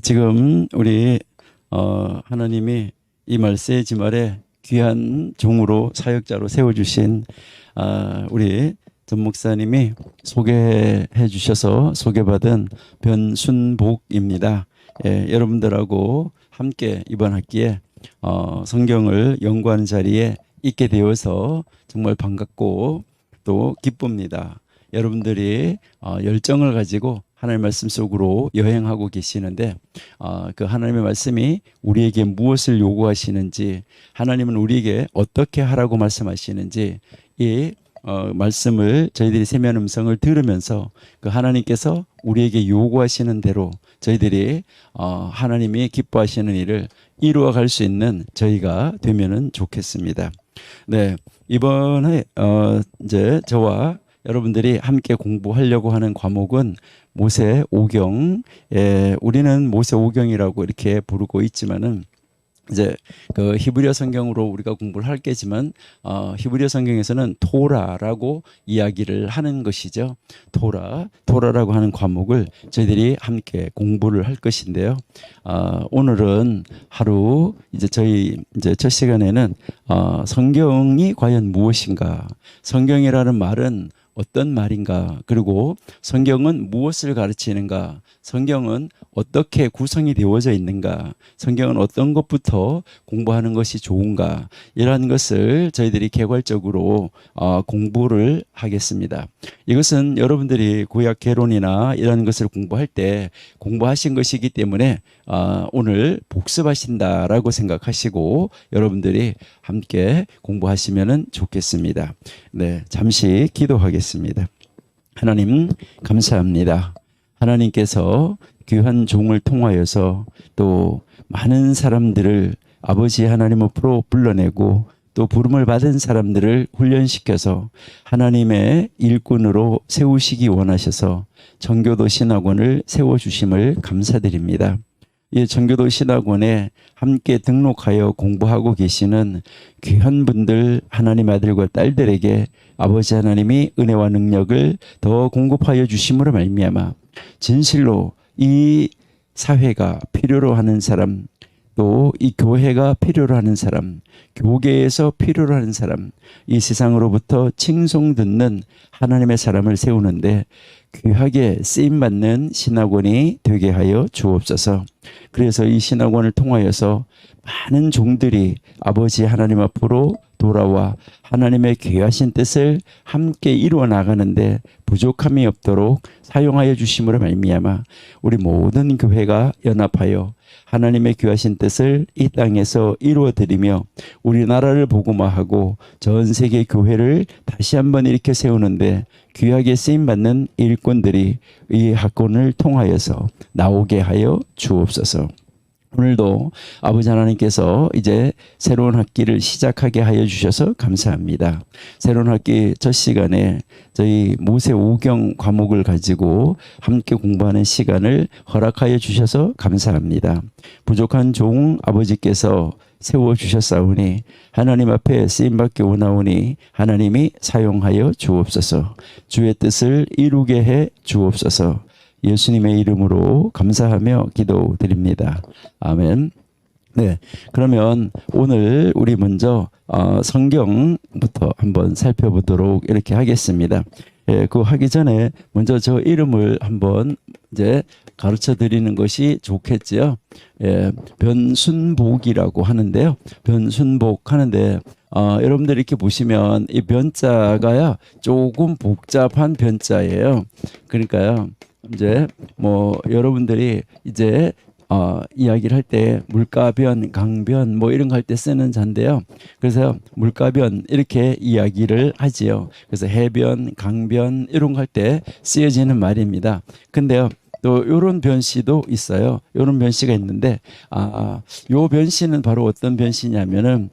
지금 우리 하나님이 이 말세지 말에 귀한 종으로 사역자로 세워주신 우리 전 목사님이 소개해 주셔서 소개받은 변순복입니다. 여러분들하고 함께 이번 학기에 성경을 연구하는 자리에 있게 되어서 정말 반갑고 또 기쁩니다. 여러분들이 열정을 가지고 하나님의 말씀 속으로 여행하고 계시는데 그 하나님의 말씀이 우리에게 무엇을 요구하시는지, 하나님은 우리에게 어떻게 하라고 말씀하시는지, 이 말씀을 저희들이 세미한 음성을 들으면서 그 하나님께서 우리에게 요구하시는 대로 저희들이 하나님이 기뻐하시는 일을 이루어 갈 수 있는 저희가 되면은 좋겠습니다. 네, 이번에 이제 저와 여러분들이 함께 공부하려고 하는 과목은 모세 오경. 우리는 모세 오경이라고 이렇게 부르고 있지만은 이제 그 히브리어 성경으로 우리가 공부를 할 게지만 히브리어 성경에서는 토라라고 이야기를 하는 것이죠. 토라라고 하는 과목을 저희들이 함께 공부를 할 것인데요. 오늘은 하루 저희 첫 시간에는 성경이 과연 무엇인가, 성경이라는 말은 어떤 말인가, 그리고 성경은 무엇을 가르치는가, 성경은 어떻게 구성이 되어져 있는가, 성경은 어떤 것부터 공부하는 것이 좋은가, 이러한 것을 저희들이 개괄적으로 공부를 하겠습니다. 이것은 여러분들이 구약 개론이나 이런 것을 공부할 때 공부하신 것이기 때문에 오늘 복습하신다라고 생각하시고 여러분들이 함께 공부하시면 좋겠습니다. 네, 잠시 기도하겠습니다. 하나님 감사합니다. 하나님께서 귀한 종을 통하여서 또 많은 사람들을 아버지 하나님 앞으로 불러내고 또 부름을 받은 사람들을 훈련시켜서 하나님의 일꾼으로 세우시기 원하셔서 정교도 신학원을 세워주심을 감사드립니다. 이 정교도 신학원에 함께 등록하여 공부하고 계시는 귀한 분들, 하나님 아들과 딸들에게 아버지 하나님이 은혜와 능력을 더 공급하여 주심으로 말미암아 진실로 이 사회가 필요로 하는 사람, 또 이 교회가 필요로 하는 사람, 교계에서 필요로 하는 사람, 이 세상으로부터 칭송 듣는 하나님의 사람을 세우는데 귀하게 쓰임받는 신학원이 되게 하여 주옵소서. 그래서 이 신학원을 통하여서 많은 종들이 아버지 하나님 앞으로 돌아와 하나님의 귀하신 뜻을 함께 이루어 나가는데 부족함이 없도록 사용하여 주심으로 말미암아 우리 모든 교회가 연합하여 하나님의 귀하신 뜻을 이 땅에서 이루어 드리며 우리나라를 복음화하고 전 세계 교회를 다시 한번 일으켜 세우는데 귀하게 쓰임받는 일꾼들이 이 학원을 통하여서 나오게 하여 주옵소서. 오늘도 아버지 하나님께서 이제 새로운 학기를 시작하게 하여 주셔서 감사합니다. 새로운 학기 첫 시간에 저희 모세 오경 과목을 가지고 함께 공부하는 시간을 허락하여 주셔서 감사합니다. 부족한 종 아버지께서 세워주셨사오니 하나님 앞에 쓰임받게 오나오니 하나님이 사용하여 주옵소서. 주의 뜻을 이루게 해 주옵소서. 예수님의 이름으로 감사하며 기도드립니다. 아멘. 네, 그러면 오늘 우리 먼저 성경부터 한번 살펴보도록 이렇게 하겠습니다. 그거 하기 전에 먼저 저 이름을 한번 이제 가르쳐 드리는 것이 좋겠지요. 변순복이라고 하는데요. 변순복 하는데 여러분들 이렇게 보시면 이 변자가야 조금 복잡한 변자예요. 그러니까요. 이제 뭐 여러분들이 이제 이야기를 할 때 물가변, 강변 뭐 이런 거 할 때 쓰는 자인데요. 그래서 물가변 이렇게 이야기를 하지요. 그래서 해변, 강변 이런 거 할 때 쓰여지는 말입니다. 근데요. 또 이런 변시도 있어요. 이런 변시가 있는데 요 변시는 바로 어떤 변시냐면은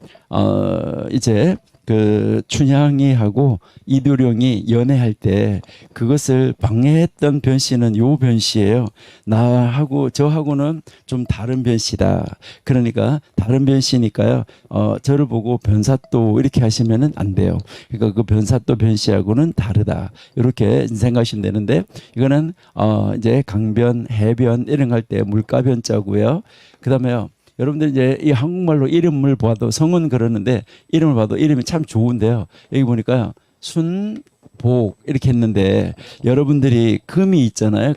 이제 그 춘향이하고 이두령이 연애할 때 그것을 방해했던 변씨는 요 변씨예요. 나하고 저하고는 좀 다른 변씨다. 그러니까 다른 변씨니까요. 저를 보고 변사또 이렇게 하시면은 안 돼요. 그러니까 그 변사또 변씨하고는 다르다. 이렇게 생각하시면 되는데 이거는 이제 강변, 해변 이런 거 할 때 물가변자고요. 그다음에요. 여러분들 이제 이 한국말로 이름을 봐도 성은 그러는데 이름을 봐도 이름이 참 좋은데요. 여기 보니까 순복 이렇게 했는데 여러분들이 금이 있잖아요.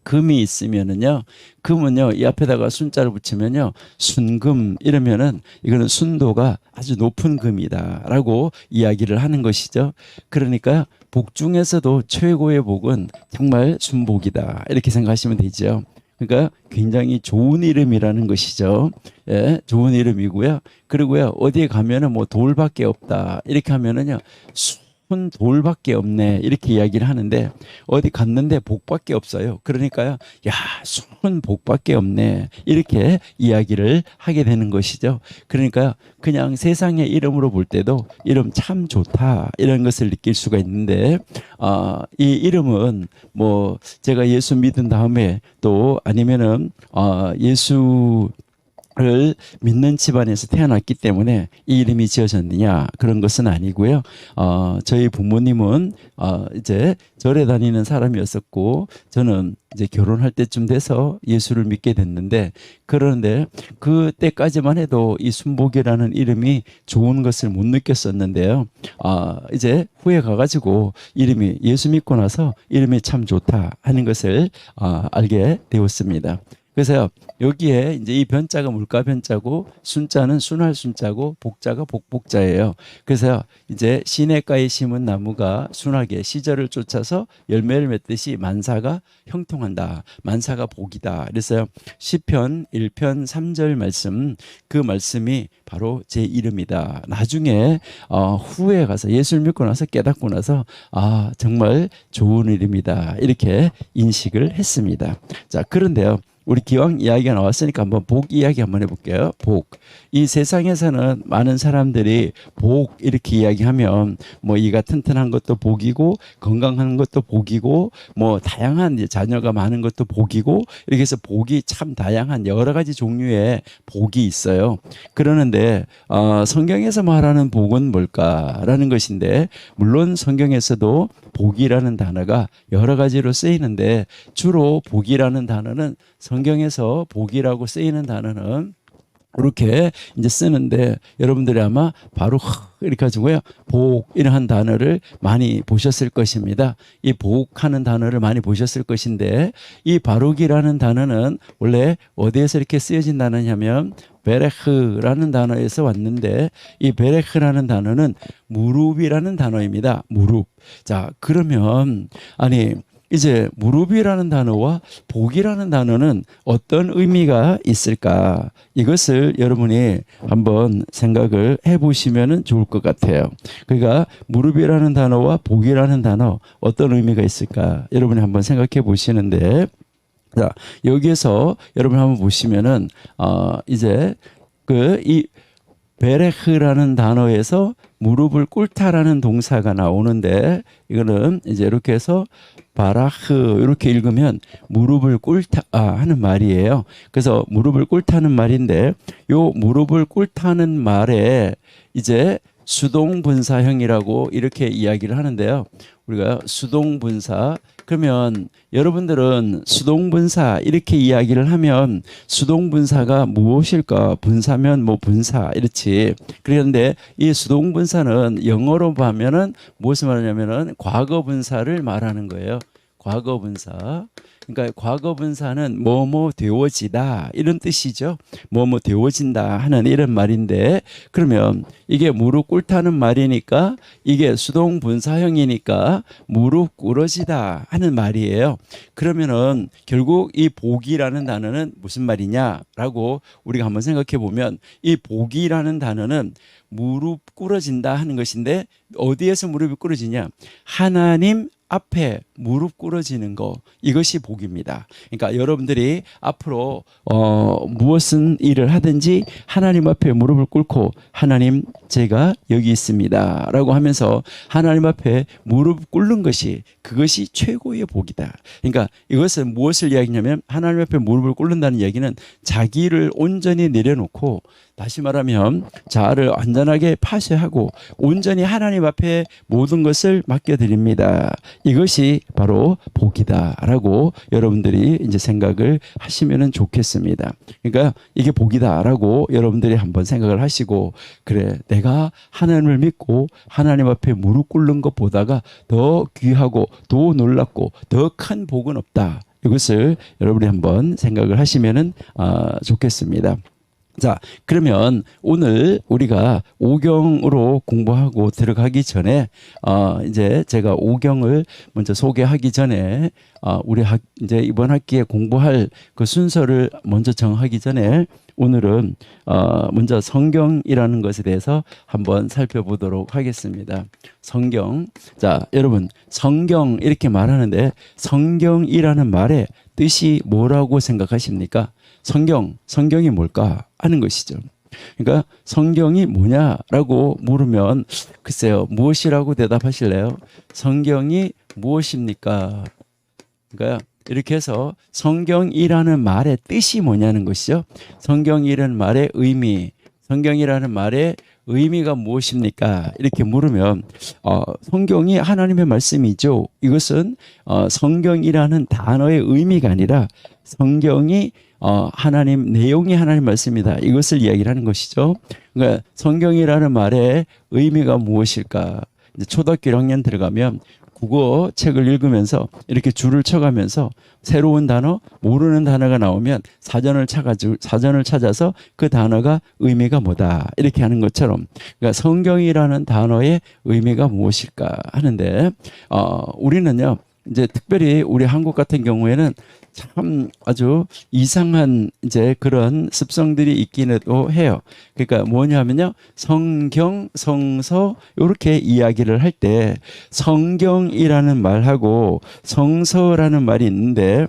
금이 있으면은요. 금은요. 이 앞에다가 순자를 붙이면요. 순금 이러면은 이거는 순도가 아주 높은 금이다라고 이야기를 하는 것이죠. 그러니까 복 중에서도 최고의 복은 정말 순복이다. 이렇게 생각하시면 되죠. 그러니까 굉장히 좋은 이름이라는 것이죠. 예, 좋은 이름이고요. 그리고요, 어디에 가면은 뭐 돌밖에 없다. 이렇게 하면은요, 순 돌밖에 없네. 이렇게 이야기를 하는데, 어디 갔는데 복밖에 없어요. 그러니까요, 야, 순 복밖에 없네. 이렇게 이야기를 하게 되는 것이죠. 그러니까 그냥 세상의 이름으로 볼 때도 이름 참 좋다. 이런 것을 느낄 수가 있는데, 이 이름은 뭐 제가 예수 믿은 다음에 또 아니면은 예수를 믿는 집안에서 태어났기 때문에 이 이름이 지어졌느냐 그런 것은 아니고요. 저희 부모님은 이제 절에 다니는 사람이었었고 저는 이제 결혼할 때쯤 돼서 예수를 믿게 됐는데 그런데 그때까지만 해도 이 순복이라는 이름이 좋은 것을 못 느꼈었는데요. 이제 후에 가가지고 이름이 예수 믿고 나서 이름이 참 좋다 하는 것을 알게 되었습니다. 그래서 여기에 이제 이 변자가 물가 변자고 순자는 순할 순자고 복자가 복복자예요. 그래서 이제 시냇가에 심은 나무가 순하게 시절을 쫓아서 열매를 맺듯이 만사가 형통한다. 만사가 복이다. 그래서 시편 1편 3절 말씀 그 말씀이 바로 제 이름이다. 나중에 후에 가서 예수를 믿고 나서 깨닫고 나서 정말 좋은 이름이다. 이렇게 인식을 했습니다. 자, 그런데요. 우리 기왕 이야기가 나왔으니까 한번 복 이야기 한번 해볼게요. 복. 이 세상에서는 많은 사람들이 복 이렇게 이야기하면 뭐 이가 튼튼한 것도 복이고 건강한 것도 복이고 뭐 다양한 자녀가 많은 것도 복이고 이렇게 해서 복이 참 다양한 여러 가지 종류의 복이 있어요. 그러는데 성경에서 말하는 복은 뭘까라는 것인데 물론 성경에서도 복이라는 단어가 여러 가지로 쓰이는데 주로 복이라는 단어는 성경에서 복이라고 쓰이는 단어는 이렇게 이제 쓰는데 여러분들이 아마 바로 이렇게 가지고요 복 이런 단어를 많이 보셨을 것입니다. 이 복하는 단어를 많이 보셨을 것인데 이 바룩이라는 단어는 원래 어디에서 이렇게 쓰여진 단어냐면 베레흐라는 단어에서 왔는데 이 베레흐라는 단어는 무룹이라는 단어입니다. 무룹. 자, 그러면 이제 무릎이라는 단어와 복이라는 단어는 어떤 의미가 있을까? 이것을 여러분이 한번 생각을 해보시면 좋을 것 같아요. 그러니까 무릎이라는 단어와 복이라는 단어 어떤 의미가 있을까? 여러분이 한번 생각해 보시는데 자, 여기에서 여러분 한번 보시면은 이제 이 베레흐라는 단어에서 무릎을 꿇다라는 동사가 나오는데 이거는 이제 이렇게 해서 바라흐 이렇게 읽으면 무릎을 꿇다 하는 말이에요. 그래서 무릎을 꿇다는 말인데 요 무릎을 꿇다는 말에 이제 수동분사형이라고 이렇게 이야기를 하는데요. 우리가 수동분사 그러면 여러분들은 수동분사 이렇게 이야기를 하면 수동분사가 무엇일까? 분사면 뭐 분사 이렇지. 그런데 이 수동분사는 영어로 보면은 무엇을 말하냐면은 과거분사를 말하는 거예요. 과거분사. 그러니까 과거분사는 뭐뭐 되어지다 이런 뜻이죠. 뭐뭐 되어진다 하는 이런 말인데 그러면 이게 무릎 꿇다는 말이니까 이게 수동분사형이니까 무릎 꿇어지다 하는 말이에요. 그러면은 결국 이 복이라는 단어는 무슨 말이냐라고 우리가 한번 생각해 보면 이 복이라는 단어는 무릎 꿇어진다 하는 것인데 어디에서 무릎이 꿇어지냐? 하나님 앞에 무릎 꿇어지는 거, 이것이 복입니다. 그러니까 여러분들이 앞으로 무엇은 일을 하든지 하나님 앞에 무릎을 꿇고 하나님 제가 여기 있습니다 라고 하면서 하나님 앞에 무릎 꿇는 것이 그것이 최고의 복이다. 그러니까 이것은 무엇을 이야기냐면 하나님 앞에 무릎을 꿇는다는 얘기는 자기를 온전히 내려놓고 다시 말하면 자아를 완전하게 파쇄하고 온전히 하나님 앞에 모든 것을 맡겨드립니다. 이것이 바로 복이다라고 여러분들이 이제 생각을 하시면 좋겠습니다. 그러니까 이게 복이다라고 여러분들이 한번 생각을 하시고 그래 내가 하나님을 믿고 하나님 앞에 무릎 꿇는 것보다가 더 귀하고 더 놀랍고 더 큰 복은 없다. 이것을 여러분이 한번 생각을 하시면 좋겠습니다. 자, 그러면 오늘 우리가 오경으로 공부하고 들어가기 전에 이제 제가 오경을 먼저 소개하기 전에 우리 이제 이번 학기에 공부할 그 순서를 먼저 정하기 전에 오늘은 먼저 성경이라는 것에 대해서 한번 살펴보도록 하겠습니다. 성경. 자, 여러분 성경 이렇게 말하는데 성경이라는 말의 뜻이 뭐라고 생각하십니까? 성경이 뭘까 하는 것이죠. 그러니까 성경이 뭐냐라고 물으면 글쎄요, 무엇이라고 대답하실래요? 성경이 무엇입니까? 그러니까 이렇게 해서 성경이라는 말의 뜻이 뭐냐는 것이죠. 성경이라는 말의 의미, 성경이라는 말의 의미가 무엇입니까? 이렇게 물으면 성경이 하나님의 말씀이죠. 이것은 성경이라는 단어의 의미가 아니라 성경이 하나님 내용이 하나님 말씀이다. 이것을 이야기를 하는 것이죠. 그러니까 성경이라는 말의 의미가 무엇일까? 이제 초등학교 1학년 들어가면 국어 책을 읽으면서 이렇게 줄을 쳐가면서 새로운 단어, 모르는 단어가 나오면 사전을 찾아서 그 단어가 의미가 뭐다 이렇게 하는 것처럼 그러니까 성경이라는 단어의 의미가 무엇일까 하는데 우리는요 이제 특별히 우리 한국 같은 경우에는 참 아주 이상한 이제 그런 습성들이 있기도 해요. 그러니까 뭐냐면요. 성경, 성서 이렇게 이야기를 할 때 성경이라는 말하고 성서라는 말이 있는데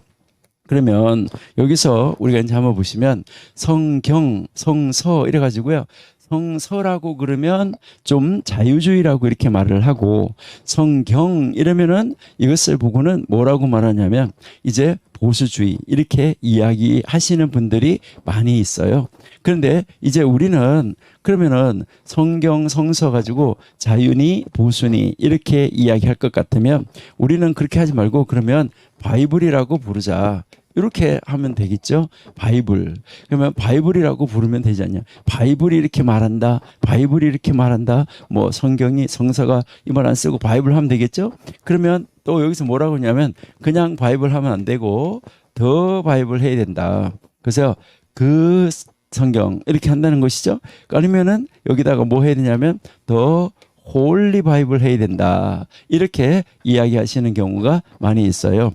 그러면 여기서 우리가 이제 한번 보시면 성경, 성서 이래 가지고요. 성서라고 그러면 좀 자유주의라고 이렇게 말을 하고 성경 이러면은 이것을 보고는 뭐라고 말하냐면 이제 보수주의 이렇게 이야기하시는 분들이 많이 있어요. 그런데 이제 우리는 그러면은 성경 성서 가지고 자유니 보수니 이렇게 이야기할 것 같으면 우리는 그렇게 하지 말고 그러면 바이블이라고 부르자. 이렇게 하면 되겠죠. 바이블. 그러면 바이블이라고 부르면 되지 않냐. 바이블이 이렇게 말한다. 바이블이 이렇게 말한다. 뭐 성경이 성서가 이 말 안 쓰고 바이블 하면 되겠죠. 그러면 또 여기서 뭐라고 하냐면 그냥 바이블 하면 안 되고 더 바이블 해야 된다. 그래서 그 성경 이렇게 한다는 것이죠. 아니면은 여기다가 뭐 해야 되냐면 더 홀리 바이블 해야 된다. 이렇게 이야기하시는 경우가 많이 있어요.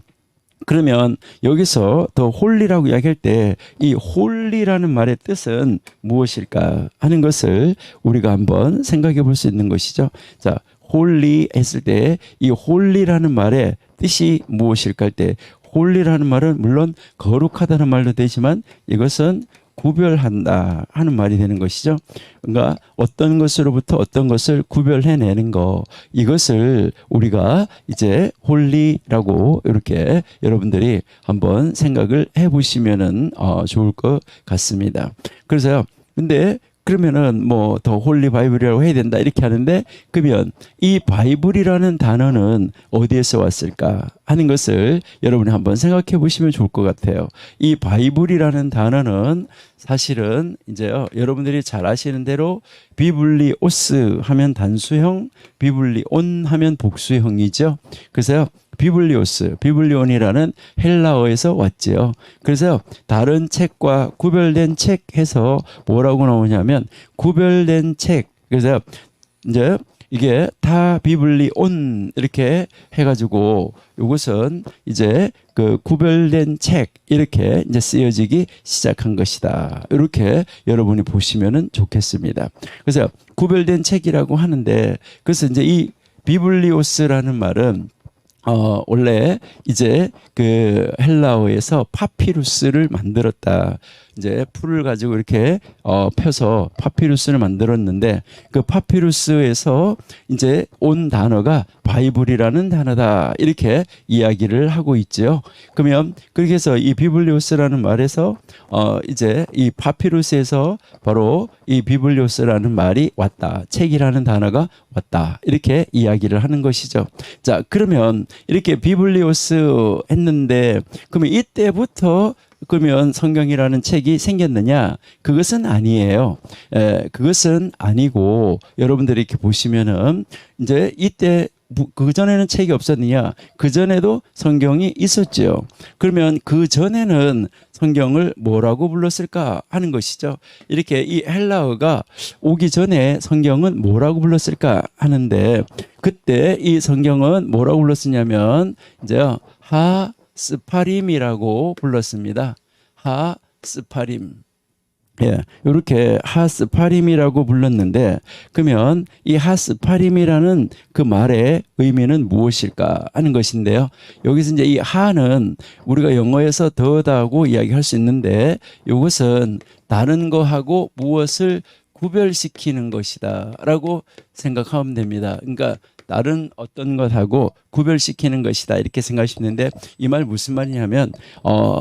그러면 여기서 더 홀리라고 이야기할 때 이 홀리라는 말의 뜻은 무엇일까 하는 것을 우리가 한번 생각해 볼 수 있는 것이죠. 자, 홀리 했을 때 이 홀리라는 말의 뜻이 무엇일까 할 때 홀리라는 말은 물론 거룩하다는 말도 되지만 이것은 구별한다 하는 말이 되는 것이죠. 그러니까 어떤 것으로부터 어떤 것을 구별해내는 거 이것을 우리가 이제 홀리라고 이렇게 여러분들이 한번 생각을 해보시면은 좋을 것 같습니다. 그래서요. 근데 그러면은 뭐 더 홀리 바이블이라고 해야 된다 이렇게 하는데 그러면 이 바이블이라는 단어는 어디에서 왔을까 하는 것을 여러분이 한번 생각해 보시면 좋을 것 같아요. 이 바이블이라는 단어는 사실은 이제요 여러분들이 잘 아시는 대로 비블리오스 하면 단수형, 비블리온 하면 복수형이죠. 그래서요. 비블리오스, 비블리온이라는 헬라어에서 왔지요. 그래서 다른 책과 구별된 책 해서 뭐라고 나오냐면 구별된 책. 그래서 이제 이게 다 비블리온 이렇게 해가지고 이것은 이제 그 구별된 책 이렇게 이제 쓰여지기 시작한 것이다. 이렇게 여러분이 보시면은 좋겠습니다. 그래서 구별된 책이라고 하는데 그래서 이제 이 비블리오스라는 말은 원래 이제 그 헬라어에서 파피루스를 만들었다. 이제 풀을 가지고 이렇게 펴서 파피루스를 만들었는데 그 파피루스에서 이제 온 단어가 바이블이라는 단어다. 이렇게 이야기를 하고 있죠. 그러면 그렇게 해서 이 비블리오스라는 말에서 이제 이 파피루스에서 바로 이 비블리오스라는 말이 왔다. 책이라는 단어가 왔다. 이렇게 이야기를 하는 것이죠. 자, 그러면 이렇게 비블리오스 했는데 그러면 이때부터 그러면 성경이라는 책이 생겼느냐? 그것은 아니에요. 그것은 아니고 여러분들이 이렇게 보시면은 이제 이때 그전에는 책이 없었느냐? 그전에도 성경이 있었죠. 그러면 그전에는 성경을 뭐라고 불렀을까 하는 것이죠. 이렇게 이 헬라어가 오기 전에 성경은 뭐라고 불렀을까 하는데 그때 이 성경은 뭐라고 불렀었냐면 이제 하스파림이라고 불렀습니다. 하스파림. 예, 이렇게 하스파림이라고 불렀는데 그러면 이 하스파림이라는 그 말의 의미는 무엇일까 하는 것인데요. 여기서 이제 이 하는 우리가 영어에서 더하고 이야기할 수 있는데 이것은 다른 거하고 무엇을 구별시키는 것이다라고 생각하면 됩니다. 그러니까 다른 어떤 것하고 구별시키는 것이다 이렇게 생각하시는데 이 말 무슨 말이냐면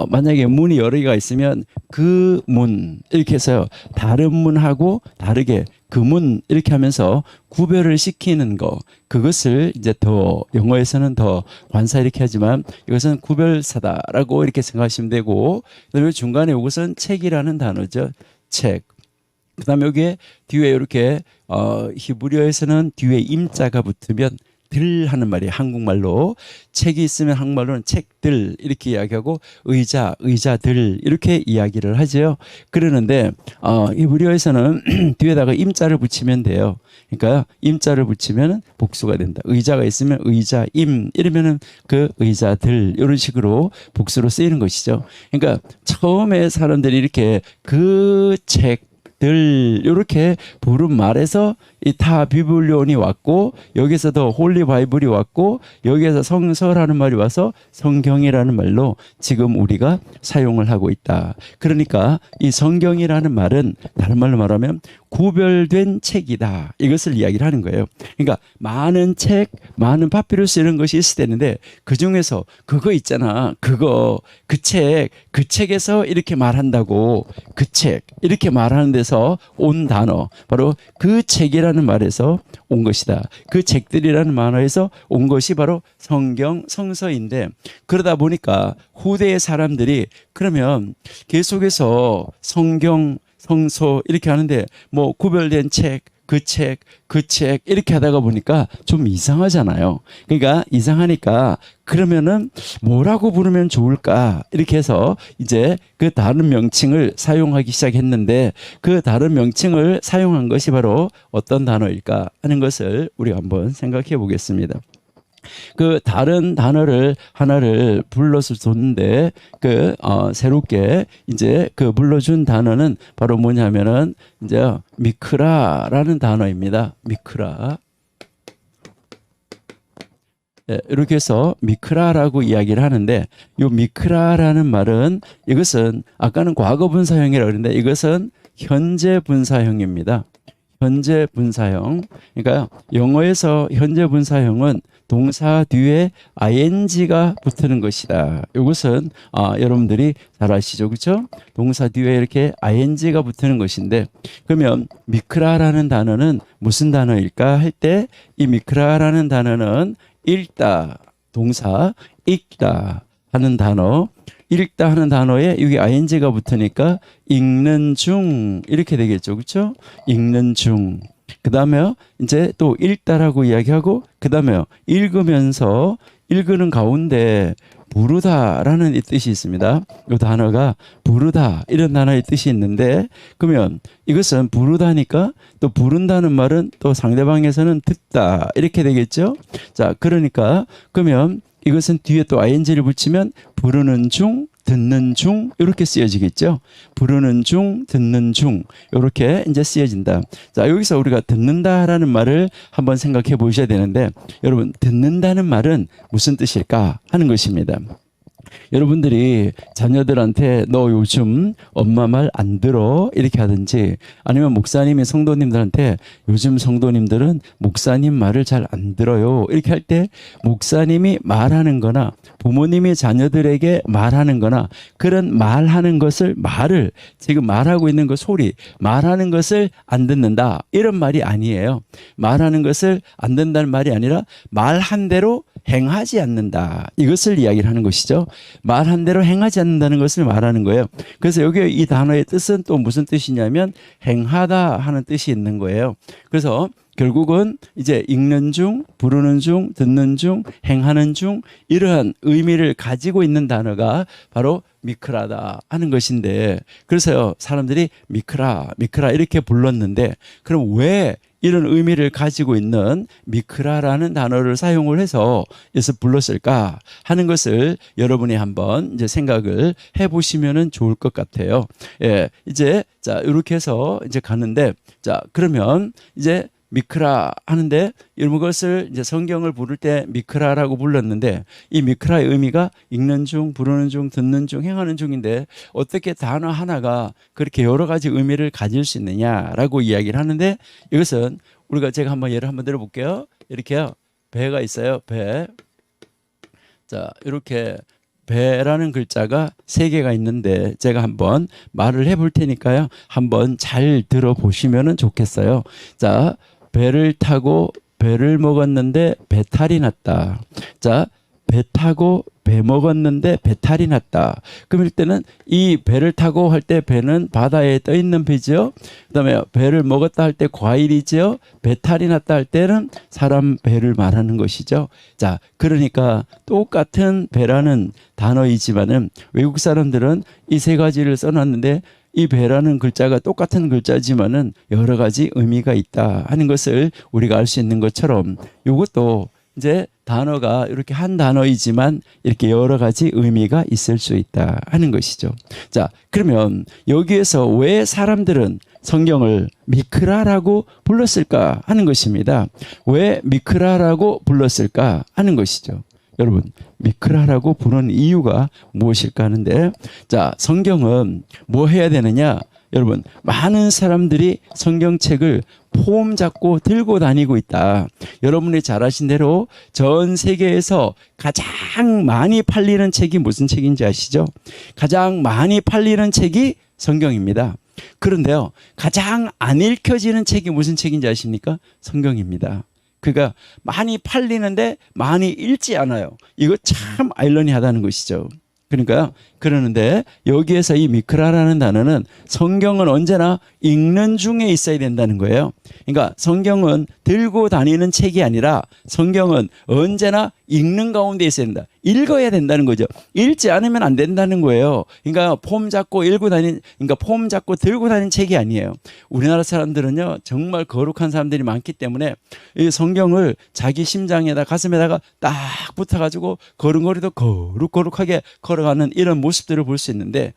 만약에 문이 여러 개가 있으면 그 문 이렇게 해서요 다른 문하고 다르게 그 문 이렇게 하면서 구별을 시키는 거 그것을 이제 더 영어에서는 더 관사 이렇게 하지만 이것은 구별사다라고 이렇게 생각하시면 되고 그다음에 중간에 이것은 책이라는 단어죠. 책. 그다음에 여기에 뒤에 이렇게 히브리어에서는 뒤에 임자가 붙으면 들 하는 말이에요. 한국말로 책이 있으면 한국말로는 책들 이렇게 이야기하고 의자들 이렇게 이야기를 하죠. 그러는데 히브리어에서는 뒤에다가 임자를 붙이면 돼요. 그러니까 임자를 붙이면 복수가 된다. 의자가 있으면 의자임 이러면은 그 의자들 이런 식으로 복수로 쓰이는 것이죠. 그러니까 처음에 사람들이 이렇게 그 책 이렇게 부른 말에서 이 타 비블리온이 왔고 여기서 더 홀리 바이블이 왔고 여기에서 성서라는 말이 와서 성경이라는 말로 지금 우리가 사용을 하고 있다. 그러니까 이 성경이라는 말은 다른 말로 말하면 구별된 책이다. 이것을 이야기를 하는 거예요. 그러니까 많은 책, 많은 파피루스 이런 것이 있을 때는데 그 중에서 그거 있잖아. 그 책에서 이렇게 말한다고 그 책 이렇게 말하는 데서 온 단어 바로 그 책이라는 말에서 온 것이다. 그 책들이라는 만화에서 온 것이 바로 성경, 성서인데 그러다 보니까 후대의 사람들이 그러면 계속해서 성경, 성서 이렇게 하는데 뭐 구별된 책, 그 책 이렇게 하다가 보니까 좀 이상하잖아요. 그러니까 이상하니까 그러면은 뭐라고 부르면 좋을까 이렇게 해서 이제 그 다른 명칭을 사용하기 시작했는데 그 다른 명칭을 사용한 것이 바로 어떤 단어일까 하는 것을 우리가 한번 생각해 보겠습니다. 그 다른 단어를 하나를 불러서 줬는데 새롭게 이제 그 불러준 단어는 바로 뭐냐면은 이제 미크라라는 단어입니다. 미크라. 예, 이렇게 해서 미크라라고 이야기를 하는데 이 미크라라는 말은 이것은 아까는 과거 분사형이라고 그랬는데 이것은 현재 분사형입니다. 현재 분사형. 그러니까 영어에서 현재 분사형은 동사 뒤에 ing가 붙는 것이다. 이것은 여러분들이 잘 아시죠, 그렇죠? 동사 뒤에 이렇게 ing가 붙는 것인데 그러면 미크라라는 단어는 무슨 단어일까 할 때 이 미크라라는 단어는 읽다, 동사 읽다 하는 단어. 읽다 하는 단어에 여기 ing가 붙으니까 읽는 중 이렇게 되겠죠. 그렇죠? 읽는 중. 그다음에 이제 또 읽다라고 이야기하고 그다음에 읽으면서 읽는 가운데 부르다라는 뜻이 있습니다. 이 단어가 부르다 이런 단어의 뜻이 있는데 그러면 이것은 부르다니까 또 부른다는 말은 또 상대방에서는 듣다 이렇게 되겠죠. 자, 그러니까 그러면 이것은 뒤에 또 ing를 붙이면 부르는 중 듣는 중 이렇게 쓰여지겠죠. 부르는 중, 듣는 중 이렇게 이제 쓰여진다. 자, 여기서 우리가 듣는다라는 말을 한번 생각해 보셔야 되는데 여러분 듣는다는 말은 무슨 뜻일까 하는 것입니다. 여러분들이 자녀들한테 너 요즘 엄마 말 안 들어 이렇게 하든지 아니면 목사님이 성도님들한테 요즘 성도님들은 목사님 말을 잘 안 들어요 이렇게 할 때 목사님이 말하는 거나 부모님이 자녀들에게 말하는 거나 그런 말하는 것을 지금 말하고 있는 그 소리 말하는 것을 안 듣는다 이런 말이 아니에요. 말하는 것을 안 듣는다는 말이 아니라 말한 대로 행하지 않는다. 이것을 이야기를 하는 것이죠. 말한 대로 행하지 않는다는 것을 말하는 거예요. 그래서 여기 이 단어의 뜻은 또 무슨 뜻이냐면 행하다 하는 뜻이 있는 거예요. 그래서 결국은 이제 읽는 중, 부르는 중, 듣는 중, 행하는 중 이러한 의미를 가지고 있는 단어가 바로 미크라다 하는 것인데 그래서요 사람들이 미크라 이렇게 불렀는데 그럼 왜 이런 의미를 가지고 있는 미크라라는 단어를 사용을 해서 불렀을까 하는 것을 여러분이 한번 이제 생각을 해보시면은 좋을 것 같아요. 예, 이제 자 이렇게 해서 이제 가는데 자 그러면 이제 미크라 하는데 이런 것을 이제 성경을 부를 때 미크라라고 불렀는데 이 미크라의 의미가 읽는 중, 부르는 중, 듣는 중, 행하는 중인데 어떻게 단어 하나가 그렇게 여러 가지 의미를 가질 수 있느냐라고 이야기를 하는데 이것은 우리가 제가 한번 예를 한번 들어볼게요. 이렇게요. 배가 있어요. 배. 자, 이렇게 배라는 글자가 3개가 있는데 제가 한번 말을 해볼 테니까요. 한번 잘 들어보시면 좋겠어요. 자, 배를 타고 배를 먹었는데 배탈이 났다. 자, 배 타고 배 먹었는데 배탈이 났다. 그럼 일단은 이 배를 타고 할 때 배는 바다에 떠 있는 배죠. 그다음에 배를 먹었다 할 때 과일이죠. 배탈이 났다 할 때는 사람 배를 말하는 것이죠. 자, 그러니까 똑같은 배라는 단어이지만은 외국 사람들은 이 3가지를 써놨는데 이 배라는 글자가 똑같은 글자지만은 여러 가지 의미가 있다 하는 것을 우리가 알 수 있는 것처럼 이것도 이제 단어가 이렇게 한 단어이지만 이렇게 여러 가지 의미가 있을 수 있다 하는 것이죠. 자, 그러면 여기에서 왜 사람들은 성경을 미크라라고 불렀을까 하는 것입니다. 왜 미크라라고 불렀을까 하는 것이죠. 여러분, 미크라라고 부르는 이유가 무엇일까 하는데 자, 성경은 뭐 해야 되느냐? 여러분, 많은 사람들이 성경책을 폼 잡고 들고 다니고 있다. 여러분이 잘 아신 대로 전 세계에서 가장 많이 팔리는 책이 무슨 책인지 아시죠? 가장 많이 팔리는 책이 성경입니다. 그런데요, 가장 안 읽혀지는 책이 무슨 책인지 아십니까? 성경입니다. 그가 많이 팔리는데 많이 읽지 않아요. 이거 참 아이러니하다는 것이죠. 그러니까 그러는데 여기에서 이 미크라라는 단어는 성경은 언제나 읽는 중에 있어야 된다는 거예요. 그러니까 성경은 들고 다니는 책이 아니라 성경은 언제나 읽는 가운데 있어야 된다. 읽어야 된다는 거죠. 읽지 않으면 안 된다는 거예요. 그러니까 폼 잡고 폼 잡고 들고 다니는 책이 아니에요. 우리나라 사람들은요 정말 거룩한 사람들이 많기 때문에 이 성경을 자기 심장에다 가슴에다가 딱 붙어가지고 걸음걸이도 거룩하게 걸어가는 이런 모습들을 볼 수 있는데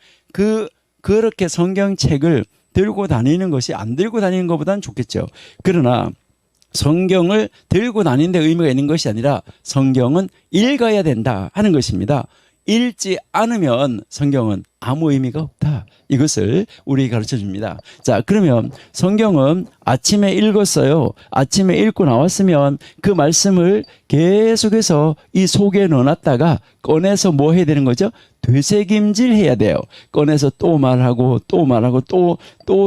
그렇게 성경책을 들고 다니는 것이 안 들고 다니는 것보다는 좋겠죠. 그러나 성경을 들고 다니는 데 의미가 있는 것이 아니라 성경은 읽어야 된다 하는 것입니다. 읽지 않으면 성경은 아무 의미가 없다. 이것을 우리에게 가르쳐 줍니다. 자, 그러면 성경은 아침에 읽었어요. 아침에 읽고 나왔으면 그 말씀을 계속해서 이 속에 넣어놨다가 꺼내서 뭐 해야 되는 거죠? 되새김질 해야 돼요. 꺼내서 또 말하고 또 말하고 또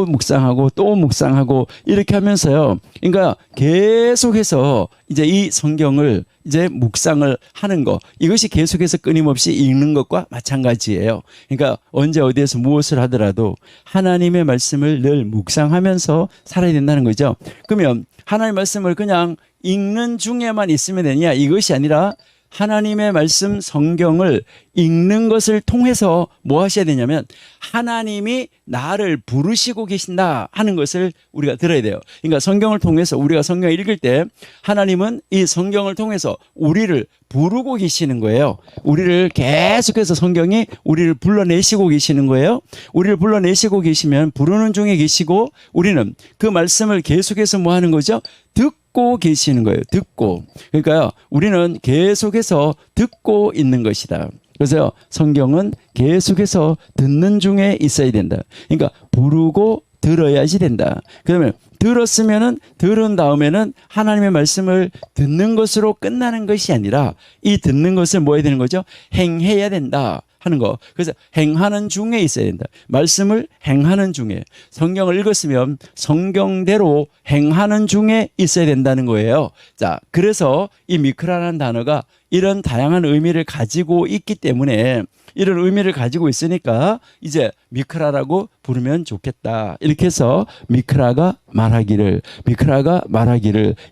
묵상하고 또 묵상하고 이렇게 하면서요. 그러니까 계속해서 이제 이 성경을 이제 묵상을 하는 거, 이것이 계속해서 끊임없이 읽는 것과 마찬가지예요. 그러니까 언제 어디에서 무엇을 하더라도 하나님의 말씀을 늘 묵상하면서 살아야 된다는 거죠. 그러면 하나님의 말씀을 그냥 읽는 중에만 있으면 되냐? 이것이 아니라 하나님의 말씀 성경을 읽는 것을 통해서 뭐 하셔야 되냐면 하나님이 나를 부르시고 계신다 하는 것을 우리가 들어야 돼요. 그러니까 성경을 통해서 우리가 성경을 읽을 때 하나님은 이 성경을 통해서 우리를 부르고 계시는 거예요. 우리를 계속해서 성경이 우리를 불러내시고 계시는 거예요. 우리를 불러내시고 계시면 부르는 중에 계시고 우리는 그 말씀을 계속해서 뭐 하는 거죠? 듣고 계시는 거예요. 듣고. 그러니까요. 우리는 계속해서 듣고 있는 것이다. 그래서 성경은 계속해서 듣는 중에 있어야 된다. 그러니까 부르고 들어야지 된다. 그러면 들었으면은 들은 다음에는 하나님의 말씀을 듣는 것으로 끝나는 것이 아니라 이 듣는 것을 뭐 해야 되는 거죠? 행해야 된다 하는 거. 그래서 행하는 중에 있어야 된다. 말씀을 행하는 중에. 성경을 읽었으면 성경대로 행하는 중에 있어야 된다는 거예요. 자, 그래서 이 미크라라는 단어가 이런 다양한 의미를 가지고 있기 때문에 이런 의미를 가지고 있으니까 이제 미크라라고 부르면 좋겠다. 이렇게 해서 미크라가 말하기를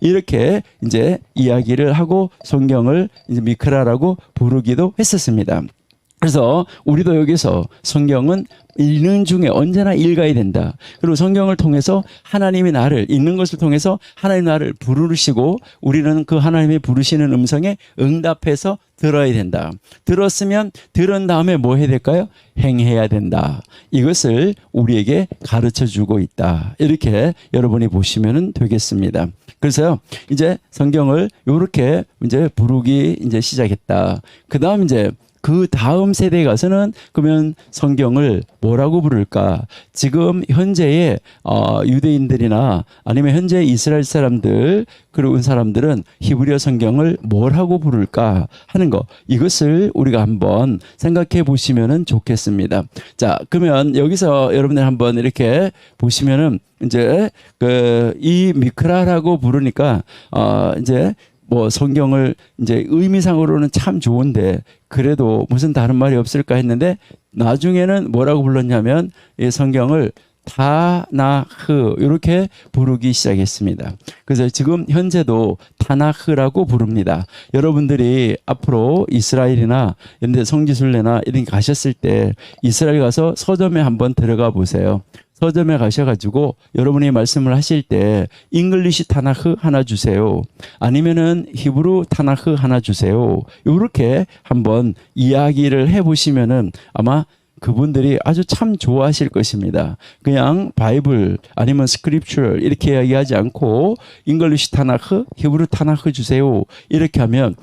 이렇게 이제 이야기를 하고 성경을 이제 미크라라고 부르기도 했었습니다. 그래서 우리도 여기서 성경은 읽는 중에 언제나 읽어야 된다. 그리고 성경을 통해서 하나님이 나를 읽는 것을 통해서 하나님 나를 부르시고 우리는 그 하나님이 부르시는 음성에 응답해서 들어야 된다. 들었으면 들은 다음에 뭐 해야 될까요? 행해야 된다. 이것을 우리에게 가르쳐 주고 있다. 이렇게 여러분이 보시면 되겠습니다. 그래서요, 이제 성경을 이렇게 이제 부르기 이제 시작했다. 그 다음 이제 그 다음 세대에 가서는 그러면 성경을 뭐라고 부를까? 지금 현재의 유대인들이나 아니면 현재 이스라엘 사람들 그런 사람들은 히브리어 성경을 뭐라고 부를까 하는 거, 이것을 우리가 한번 생각해 보시면은 좋겠습니다. 자, 그러면 여기서 여러분들 한번 이렇게 보시면은 이제 이 미크라라고 부르니까 이제 뭐 성경을 이제 의미상으로는 참 좋은데 그래도 무슨 다른 말이 없을까 했는데 나중에는 뭐라고 불렀냐면 이 성경을 타나흐 이렇게 부르기 시작했습니다. 그래서 지금 현재도 타나흐라고 부릅니다. 여러분들이 앞으로 이스라엘이나 이런 데 성지순례나 이런 데 가셨을 때 이스라엘 가서 서점에 한번 들어가 보세요. 서점에 가셔가지고 여러분이 말씀을 하실 때 잉글리시 타나흐 하나 주세요. 아니면은 히브리 타나흐 하나 주세요. 이렇게 한번 이야기를 해보시면은 아마 그분들이 아주 참 좋아하실 것입니다. 그냥 바이블 아니면 스크립처 이렇게 이야기하지 않고 잉글리시 타나흐, 히브리 타나흐 주세요. 이렇게 하면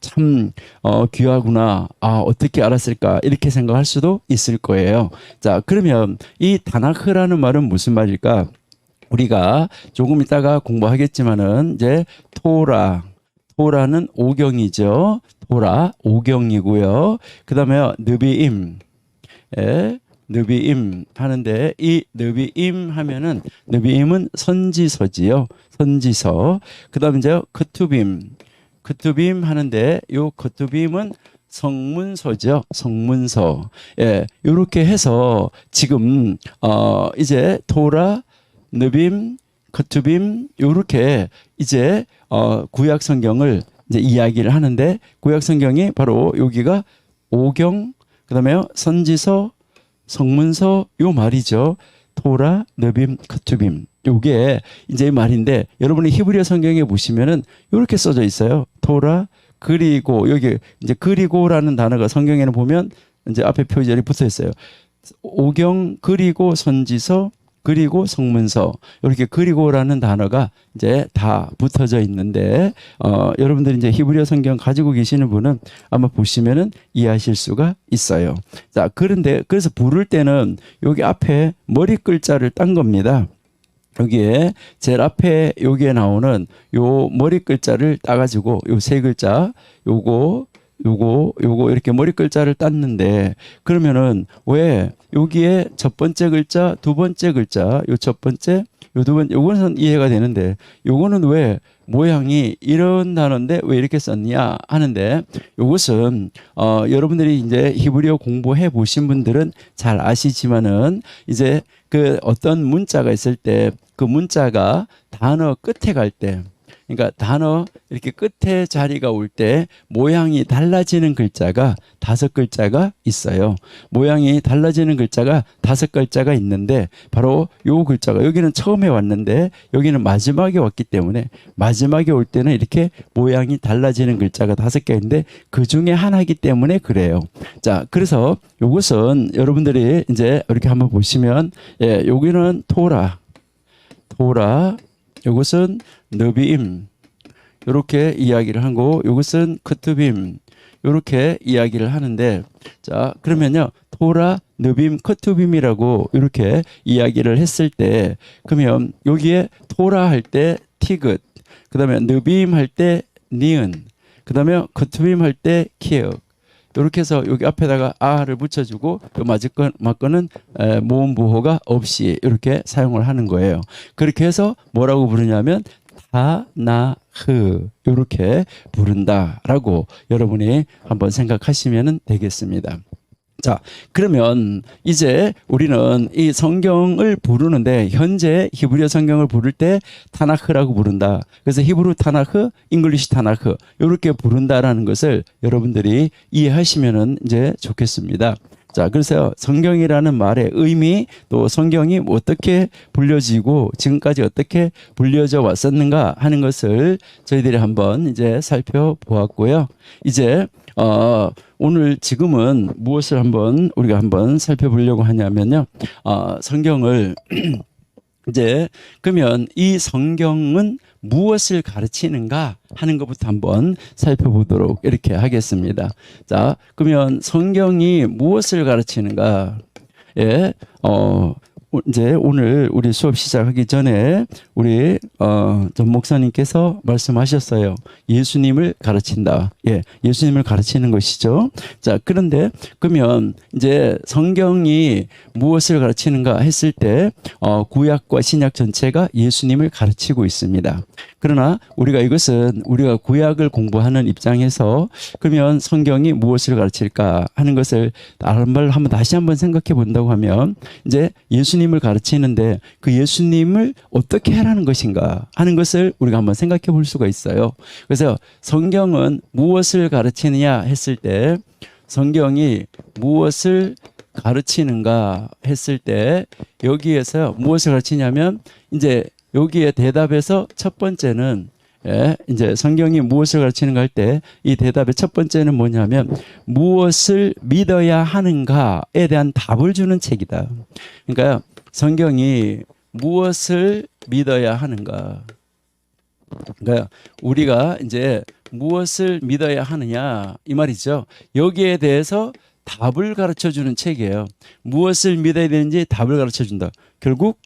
참 귀하구나. 어떻게 알았을까? 이렇게 생각할 수도 있을 거예요. 자, 그러면 이 타나흐라는 말은 무슨 말일까? 우리가 조금 이따가 공부하겠지만은 이제 토라는 오경이죠. 토라 오경이고요. 그다음에 느비임. 느비임 하는데 이 느비임 하면은 느비임은 선지서지요. 선지서. 그다음에 이제 크투빔 하는데 요 크투빔은 성문서죠. 성문서. 예. 요렇게 해서 지금 이제 토라, 느빔, 크투빔 요렇게 이제 구약 성경을 이제 이야기를 하는데 구약 성경이 바로 여기가 오경 그다음에 선지서, 성문서 요 말이죠. 토라, 느빔, 크투빔. 요게 이제 말인데 여러분이 히브리어 성경에 보시면은 이렇게 써져 있어요. 토라 그리고 여기 이제 그리고라는 단어가 성경에는 보면 이제 앞에 표절이 붙어 있어요. 오경 그리고 선지서 그리고 성문서 이렇게 그리고라는 단어가 이제 다 붙어져 있는데 여러분들이 이제 히브리어 성경 가지고 계시는 분은 아마 보시면은 이해하실 수가 있어요. 자, 그런데 그래서 부를 때는 여기 앞에 머리 글자를 딴 겁니다. 여기에 제일 앞에 여기에 나오는 요 머리 글자를 따가지고 요 세 글자 요거 이렇게 머리 글자를 땄는데 그러면은 왜 여기에 첫 번째 글자, 두 번째 글자, 요 첫 번째, 요 두 번째, 요거는 이해가 되는데 요거는 왜 모양이 이런 단어인데 왜 이렇게 썼냐 하는데 요것은 여러분들이 이제 히브리어 공부해 보신 분들은 잘 아시지만은 이제 그 어떤 문자가 있을 때 그 문자가 단어 끝에 갈 때 그러니까 단어 이렇게 끝에 자리가 올 때 모양이 달라지는 글자가 5글자가 있어요. 모양이 달라지는 글자가 5글자가 있는데 바로 요 글자가 여기는 처음에 왔는데 여기는 마지막에 왔기 때문에 마지막에 올 때는 이렇게 모양이 달라지는 글자가 5개인데 그 중에 하나이기 때문에 그래요. 자, 그래서 요것은 여러분들이 이제 이렇게 한번 보시면 여기는 토라, 요것은 느비임 이렇게 이야기를 하고 이것은 크투빔 이렇게 이야기를 하는데 자 그러면요 토라 느빔 크투빔이라고 이렇게 이야기를 했을 때 그러면 여기에 토라 할 때 티귿 그다음에 느빔 할 때 니은 그다음에 크투빔 할 때 키읔 이렇게 해서 여기 앞에다가 아를 붙여주고 맞거는 모음 부호가 없이 이렇게 사용을 하는 거예요. 그렇게 해서 뭐라고 부르냐면 타나흐 이렇게 부른다라고 여러분이 한번 생각하시면 되겠습니다. 자, 그러면 이제 우리는 이 성경을 부르는데 현재 히브리어 성경을 부를 때 타나흐라고 부른다. 그래서 히브리 타나흐, 잉글리시 타나흐 이렇게 부른다라는 것을 여러분들이 이해하시면 이제 좋겠습니다. 자, 그래서 성경이라는 말의 의미 또 성경이 어떻게 불려지고 지금까지 어떻게 불려져 왔었는가 하는 것을 저희들이 한번 이제 살펴보았고요. 이제 오늘 지금은 무엇을 우리가 한번 살펴보려고 하냐면요. 성경을 이제 그러면 이 성경은 무엇을 가르치는가 하는 것부터 한번 살펴보도록 이렇게 하겠습니다. 자, 그러면 성경이 무엇을 가르치는가? 예, 이제 오늘 우리 수업 시작하기 전에 우리 전 목사님께서 말씀하셨어요. 예수님을 가르친다. 예, 예수님을 가르치는 것이죠. 자, 그런데 그러면 이제 성경이 무엇을 가르치는가 했을 때 구약과 신약 전체가 예수님을 가르치고 있습니다. 그러나 우리가 구약을 공부하는 입장에서 그러면 성경이 무엇을 가르칠까 하는 것을 한번 다시 한번 생각해 본다고 하면 이제 예수님을 가르치는데 그 예수님을 어떻게 하라는 것인가 하는 것을 우리가 한번 생각해 볼 수가 있어요. 그래서 성경은 무엇을 가르치느냐 했을 때 성경이 무엇을 가르치는가 했을 때 여기에서 무엇을 가르치냐면 이제 여기에 대답에서 첫 번째는 이제 성경이 무엇을 가르치는가 할 때 이 대답의 첫 번째는 뭐냐면 무엇을 믿어야 하는가에 대한 답을 주는 책이다. 그러니까 성경이 무엇을 믿어야 하는가. 그러니까 우리가 이제 무엇을 믿어야 하느냐 이 말이죠. 여기에 대해서 답을 가르쳐 주는 책이에요. 무엇을 믿어야 되는지 답을 가르쳐 준다. 결국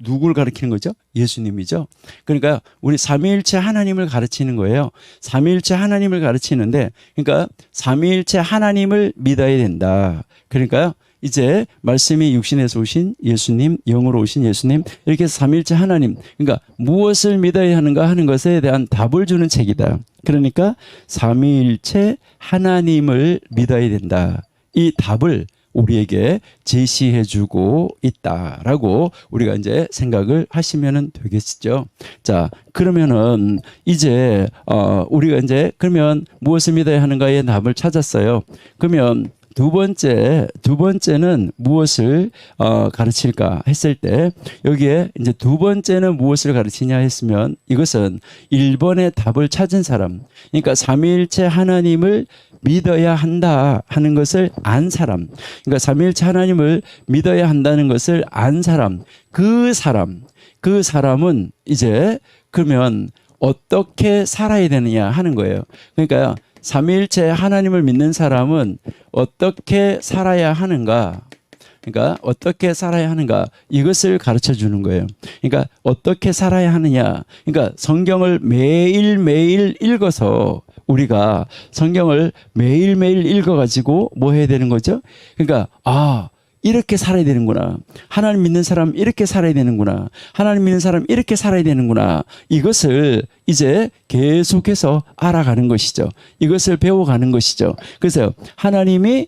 누구를 가르치는 거죠? 예수님이죠. 그러니까 우리 삼위일체 하나님을 가르치는 거예요. 삼위일체 하나님을 가르치는데 그러니까 삼위일체 하나님을 믿어야 된다. 그러니까 이제 말씀이 육신에서 오신 예수님, 영으로 오신 예수님 이렇게 해서 삼위일체 하나님 그러니까 무엇을 믿어야 하는가 하는 것에 대한 답을 주는 책이다. 그러니까 삼위일체 하나님을 믿어야 된다. 이 답을 우리에게 제시해주고 있다라고 우리가 이제 생각을 하시면 되겠죠. 자, 그러면은 이제 우리가 이제 그러면 무엇을 믿어야 하는가의 답을 찾았어요. 그러면 두 번째는 무엇을 가르칠까 했을 때 여기에 이제 두 번째는 무엇을 가르치냐 했으면 이것은 1번의 답을 찾은 사람 그러니까 삼위일체 하나님을 믿어야 한다 하는 것을 안 사람 그러니까 삼위일체 하나님을 믿어야 한다는 것을 안 사람 그 사람은 이제 그러면 어떻게 살아야 되느냐 하는 거예요. 그러니까 삼위일체 하나님을 믿는 사람은 어떻게 살아야 하는가 그러니까 어떻게 살아야 하는가 이것을 가르쳐 주는 거예요. 그러니까 어떻게 살아야 하느냐 그러니까 성경을 매일매일 읽어서 우리가 성경을 매일매일 읽어가지고 뭐 해야 되는 거죠? 그러니까 이렇게 살아야 되는구나. 하나님 믿는 사람 이렇게 살아야 되는구나. 하나님 믿는 사람 이렇게 살아야 되는구나. 이것을 이제 계속해서 알아가는 것이죠. 이것을 배워가는 것이죠. 그래서 하나님의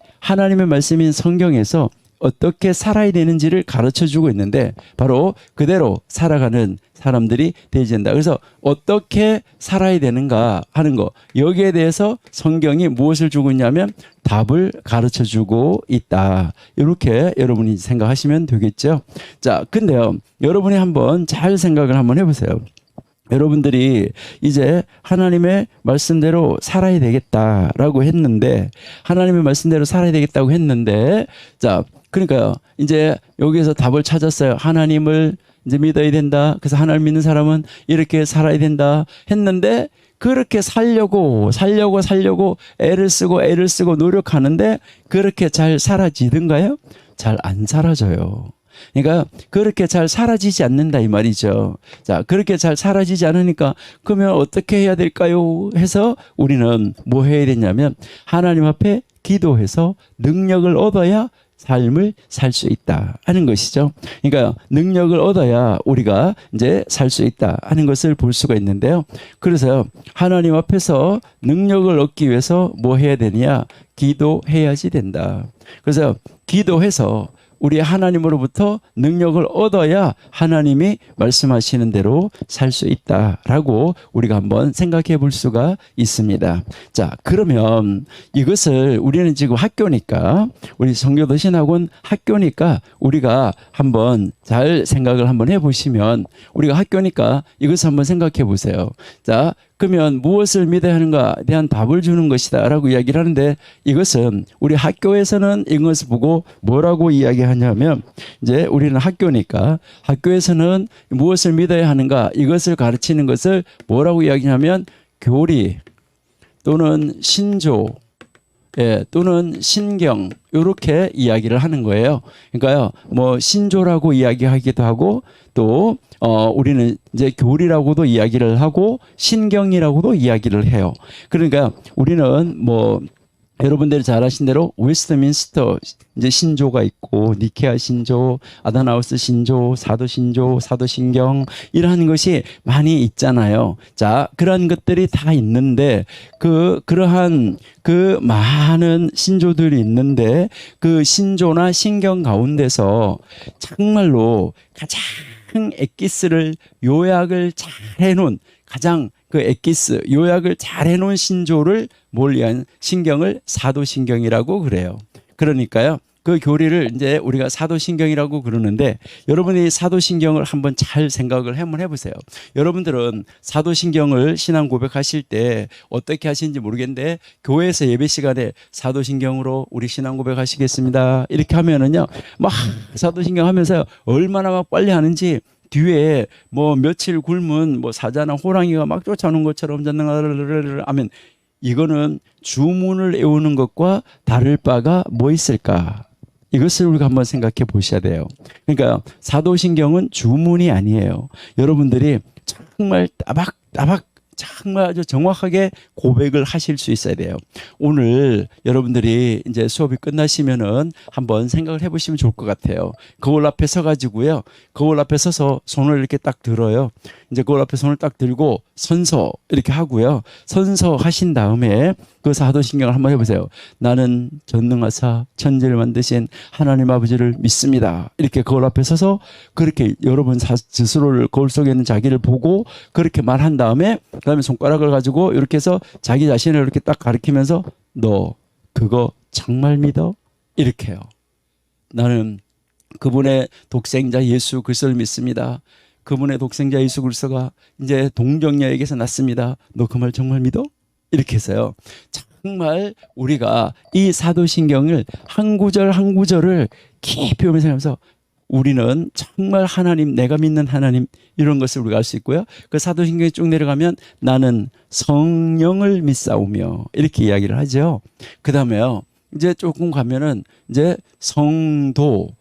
말씀인 성경에서 어떻게 살아야 되는지를 가르쳐 주고 있는데 바로 그대로 살아가는 사람들이 되어진다. 그래서 어떻게 살아야 되는가 하는 거, 여기에 대해서 성경이 무엇을 주고 있냐면 답을 가르쳐 주고 있다. 이렇게 여러분이 생각하시면 되겠죠. 자, 근데요, 여러분이 한번 잘 생각을 한번 해보세요. 여러분들이 이제 하나님의 말씀대로 살아야 되겠다라고 했는데, 하나님의 말씀대로 살아야 되겠다고 했는데, 자, 그러니까요, 이제 여기에서 답을 찾았어요. 하나님을 이제 믿어야 된다. 그래서 하나님 믿는 사람은 이렇게 살아야 된다 했는데, 그렇게 살려고 애를 쓰고 노력하는데 그렇게 잘 사라지던가요? 잘 안 사라져요. 그러니까 그렇게 잘 사라지지 않는다 이 말이죠. 자, 그렇게 잘 사라지지 않으니까 그러면 어떻게 해야 될까요? 해서 우리는 뭐 해야 되냐면 하나님 앞에 기도해서 능력을 얻어야 삶을 살 수 있다 하는 것이죠. 그러니까 능력을 얻어야 우리가 이제 살 수 있다 하는 것을 볼 수가 있는데요. 그래서 하나님 앞에서 능력을 얻기 위해서 뭐 해야 되느냐? 기도해야지 된다. 그래서 기도해서 우리 하나님으로부터 능력을 얻어야 하나님이 말씀하시는 대로 살 수 있다라고 우리가 한번 생각해 볼 수가 있습니다. 자, 그러면 이것을 우리는 지금 학교니까, 우리 성교도 신학원 학교니까 우리가 한번 잘 생각을 한번 해보시면, 우리가 학교니까 이것을 한번 생각해 보세요. 자, 그러면 무엇을 믿어야 하는가에 대한 답을 주는 것이다 라고 이야기를 하는데, 이것은 우리 학교에서는 이것을 보고 뭐라고 이야기하냐면, 이제 우리는 학교니까 학교에서는 무엇을 믿어야 하는가 이것을 가르치는 것을 뭐라고 이야기하냐면 교리 또는 신조, 또는 신경, 이렇게 이야기를 하는 거예요. 그러니까요, 뭐 신조라고 이야기하기도 하고, 또 우리는 이제 교리라고도 이야기를 하고 신경이라고도 이야기를 해요. 그러니까 우리는 뭐 여러분들이 잘 아신 대로 웨스트민스터 이제 신조가 있고, 니케아 신조, 아다나우스 신조, 사도신조, 사도신경, 이러한 것이 많이 있잖아요. 자, 그러한 것들이 다 있는데, 그러한 그 많은 신조들이 있는데, 그 신조나 신경 가운데서 정말로 가장 엑기스를 요약을 잘 해놓은, 가장 그 엑기스 요약을 잘 해놓은 신조를 뭘 위한 신경을 사도신경이라고 그래요. 그러니까요, 그 교리를 이제 우리가 사도신경이라고 그러는데, 여러분이 사도신경을 한번 잘 생각을 한번 해보세요. 여러분들은 사도신경을 신앙 고백하실 때 어떻게 하시는지 모르겠는데, 교회에서 예배 시간에 사도신경으로 우리 신앙 고백하시겠습니다 이렇게 하면은요, 막 사도신경 하면서요 얼마나 막 빨리 하는지, 뒤에 뭐 며칠 굶은 뭐 사자나 호랑이가 막 쫓아오는 것처럼 전능하를 하면, 이거는 주문을 외우는 것과 다를 바가 뭐 있을까? 이것을 우리가 한번 생각해 보셔야 돼요. 그러니까 사도신경은 주문이 아니에요. 여러분들이 정말 따박따박 정말 아주 정확하게 고백을 하실 수 있어야 돼요. 오늘 여러분들이 이제 수업이 끝나시면은 한번 생각을 해보시면 좋을 것 같아요. 거울 앞에 서가지고요, 거울 앞에 서서 손을 이렇게 딱 들어요. 이제 거울 앞에 손을 딱 들고 선서 이렇게 하고요. 선서 하신 다음에 그 사도신경을 한번 해보세요. 나는 전능하사 천지를 만드신 하나님 아버지를 믿습니다. 이렇게 거울 앞에 서서 그렇게 여러분 스스로를, 거울 속에 있는 자기를 보고 그렇게 말한 다음에, 그다음에 손가락을 가지고 이렇게 해서 자기 자신을 이렇게 딱 가리키면서 너 그거 정말 믿어? 이렇게 해요. 나는 그분의 독생자 예수 그리스도를 믿습니다. 그분의 독생자 예수 그리스도가 이제 동정녀에게서 났습니다. 너 그 말 정말 믿어? 이렇게 해서요, 정말 우리가 이 사도신경을 한 구절 한 구절을 깊이 보면서 하면서 우리는 정말 하나님, 내가 믿는 하나님, 이런 것을 우리가 알 수 있고요. 그 사도신경이 쭉 내려가면 나는 성령을 믿사오며 이렇게 이야기를 하죠. 그 다음에요, 이제 조금 가면은 이제 성도와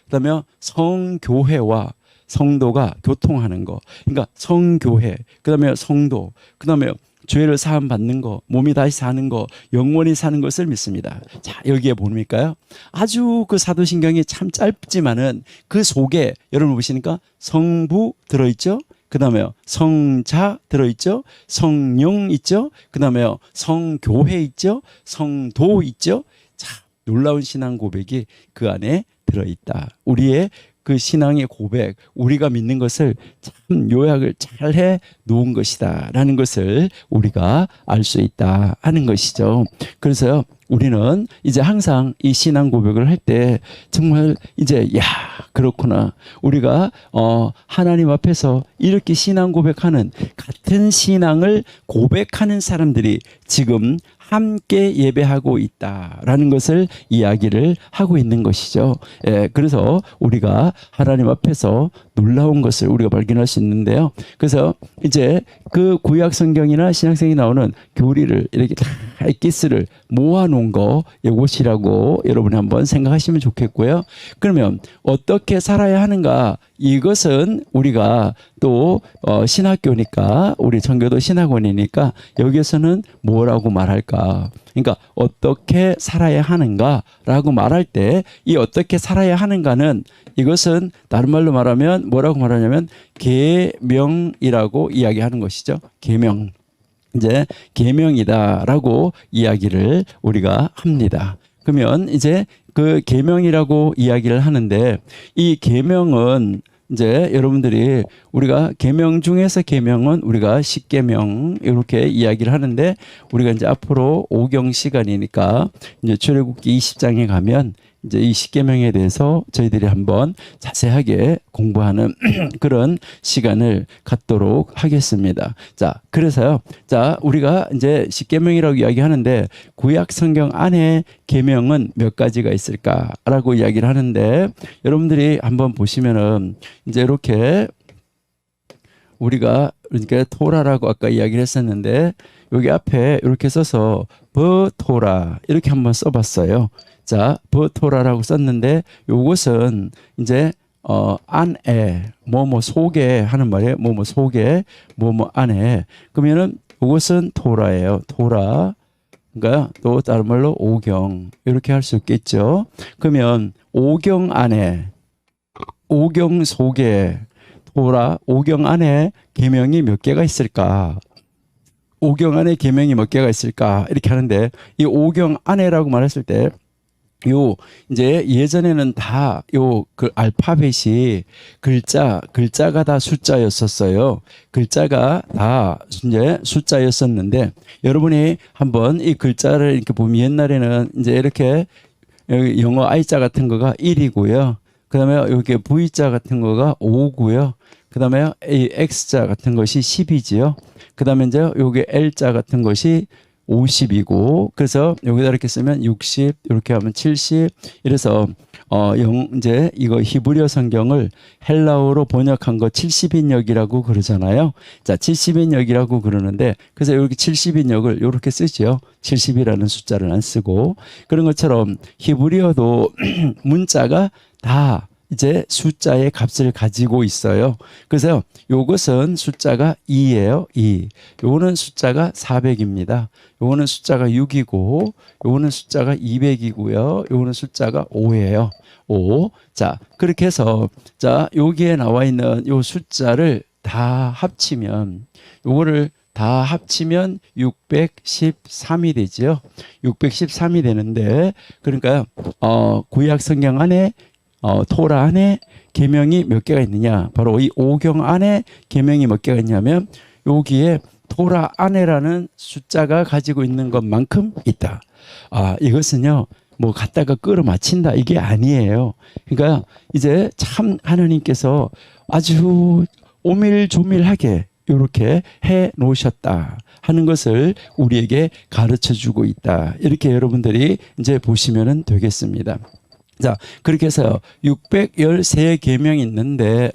그다음에 성교회와 성도가 교통하는 거, 그러니까 성교회, 그다음에 성도, 그다음에 죄를 사함 받는 거, 몸이 다시 사는 거, 영원히 사는 것을 믿습니다. 자, 여기에 보니까요, 아주 그 사도신경이 참 짧지만은 그 속에 여러분 보시니까 성부 들어있죠. 그 다음에요, 성자 들어있죠. 성령 있죠. 그 다음에요, 성교회 있죠. 성도 있죠. 자, 놀라운 신앙 고백이 그 안에 들어있다. 우리의 그 신앙의 고백, 우리가 믿는 것을 참 요약을 잘 해 놓은 것이다 라는 것을 우리가 알 수 있다 하는 것이죠. 그래서 우리는 이제 항상 이 신앙 고백을 할 때 정말 이제 야 그렇구나, 우리가 하나님 앞에서 이렇게 신앙 고백하는, 같은 신앙을 고백하는 사람들이 지금 함께 예배하고 있다라는 것을 이야기를 하고 있는 것이죠. 예, 그래서 우리가 하나님 앞에서 놀라운 것을 우리가 발견할 수 있는데요. 그래서 이제 그 구약 성경이나 신약성경에 나오는 교리를 이렇게 다 엑기스를 모아놓은 거 이것이라고 여러분이 한번 생각하시면 좋겠고요. 그러면 어떻게 살아야 하는가? 이것은 우리가 또 신학교니까, 우리 청교도 신학원이니까 여기서는 뭐라고 말할까? 그러니까 어떻게 살아야 하는가라고 말할 때 이 어떻게 살아야 하는가는, 이것은 다른 말로 말하면 뭐라고 말하냐면 계명이라고 이야기하는 것이죠. 계명. 이제 계명이다라고 이야기를 우리가 합니다. 그러면 이제 그 계명이라고 이야기를 하는데, 이 계명은 이제 여러분들이 우리가 계명 중에서 계명은 우리가 십계명 이렇게 이야기를 하는데, 우리가 이제 앞으로 5경 시간이니까 이제 출애굽기 20장에 가면 이제 이 십계명에 대해서 저희들이 한번 자세하게 공부하는 그런 시간을 갖도록 하겠습니다. 자, 그래서요. 자, 우리가 이제 십계명이라고 이야기하는데 구약 성경 안에 계명은 몇 가지가 있을까라고 이야기를 하는데, 여러분들이 한번 보시면은 이제 이렇게 우리가 그러니까 토라라고 아까 이야기를 했었는데, 여기 앞에 이렇게 써서 버토라 이렇게 한번 써봤어요. 자, 버토라라고 썼는데 요것은 이제 안에 뭐뭐 속에 하는 말이에요. 뭐뭐 속에 뭐뭐 안에. 그러면은 요것은 토라예요. 토라. 그러니까 또 다른 말로 오경 이렇게 할 수 있겠죠. 그러면 오경 안에, 오경 속에 토라, 오경 안에 계명이 몇 개가 있을까? 오경 안에 계명이 몇 개가 있을까? 이렇게 하는데, 이 오경 안에라고 말했을 때 요 이제 예전에는 다 요 그 알파벳이 글자가 다 숫자였었어요. 글자가 다 이제 숫자였었는데, 여러분이 한번 이 글자를 이렇게 보면 옛날에는 이제 이렇게 영어 I자 같은 거가 1이고요. 그다음에 여기 V자 같은 거가 5고요. 그다음에 이 X자 같은 것이 10이지요. 그다음에 이제 여기 L자 같은 것이 50이고, 그래서 여기다 이렇게 쓰면 60, 이렇게 하면 70. 이래서 이제 이거 히브리어 성경을 헬라어로 번역한 거 70인역이라고 그러잖아요. 자, 70인역이라고 그러는데, 그래서 여기 70인역을 이렇게 쓰죠. 70이라는 숫자를 안 쓰고. 그런 것처럼 히브리어도 문자가 다 이제 숫자의 값을 가지고 있어요. 그래서 요것은 숫자가 2예요. 2. 요거는 숫자가 400입니다. 요거는 숫자가 6이고, 요거는 숫자가 200이고요. 요거는 숫자가 5예요. 5. 자, 그렇게 해서 자, 여기에 나와 있는 요 숫자를 다 합치면, 요거를 다 합치면 613이 되죠. 613이 되는데, 그러니까 구약 성경 안에 토라 안에 계명이 몇 개가 있느냐? 바로 이 오경 안에 계명이 몇 개가 있냐면, 여기에 토라 안에라는 숫자가 가지고 있는 것만큼 있다. 아, 이것은요, 뭐 갖다가 끌어 맞힌다 이게 아니에요. 그러니까 이제 참 하나님께서 아주 오밀조밀하게 이렇게 해 놓으셨다 하는 것을 우리에게 가르쳐 주고 있다. 이렇게 여러분들이 이제 보시면 되겠습니다. 자, 그렇게 해서 613계명이 있는데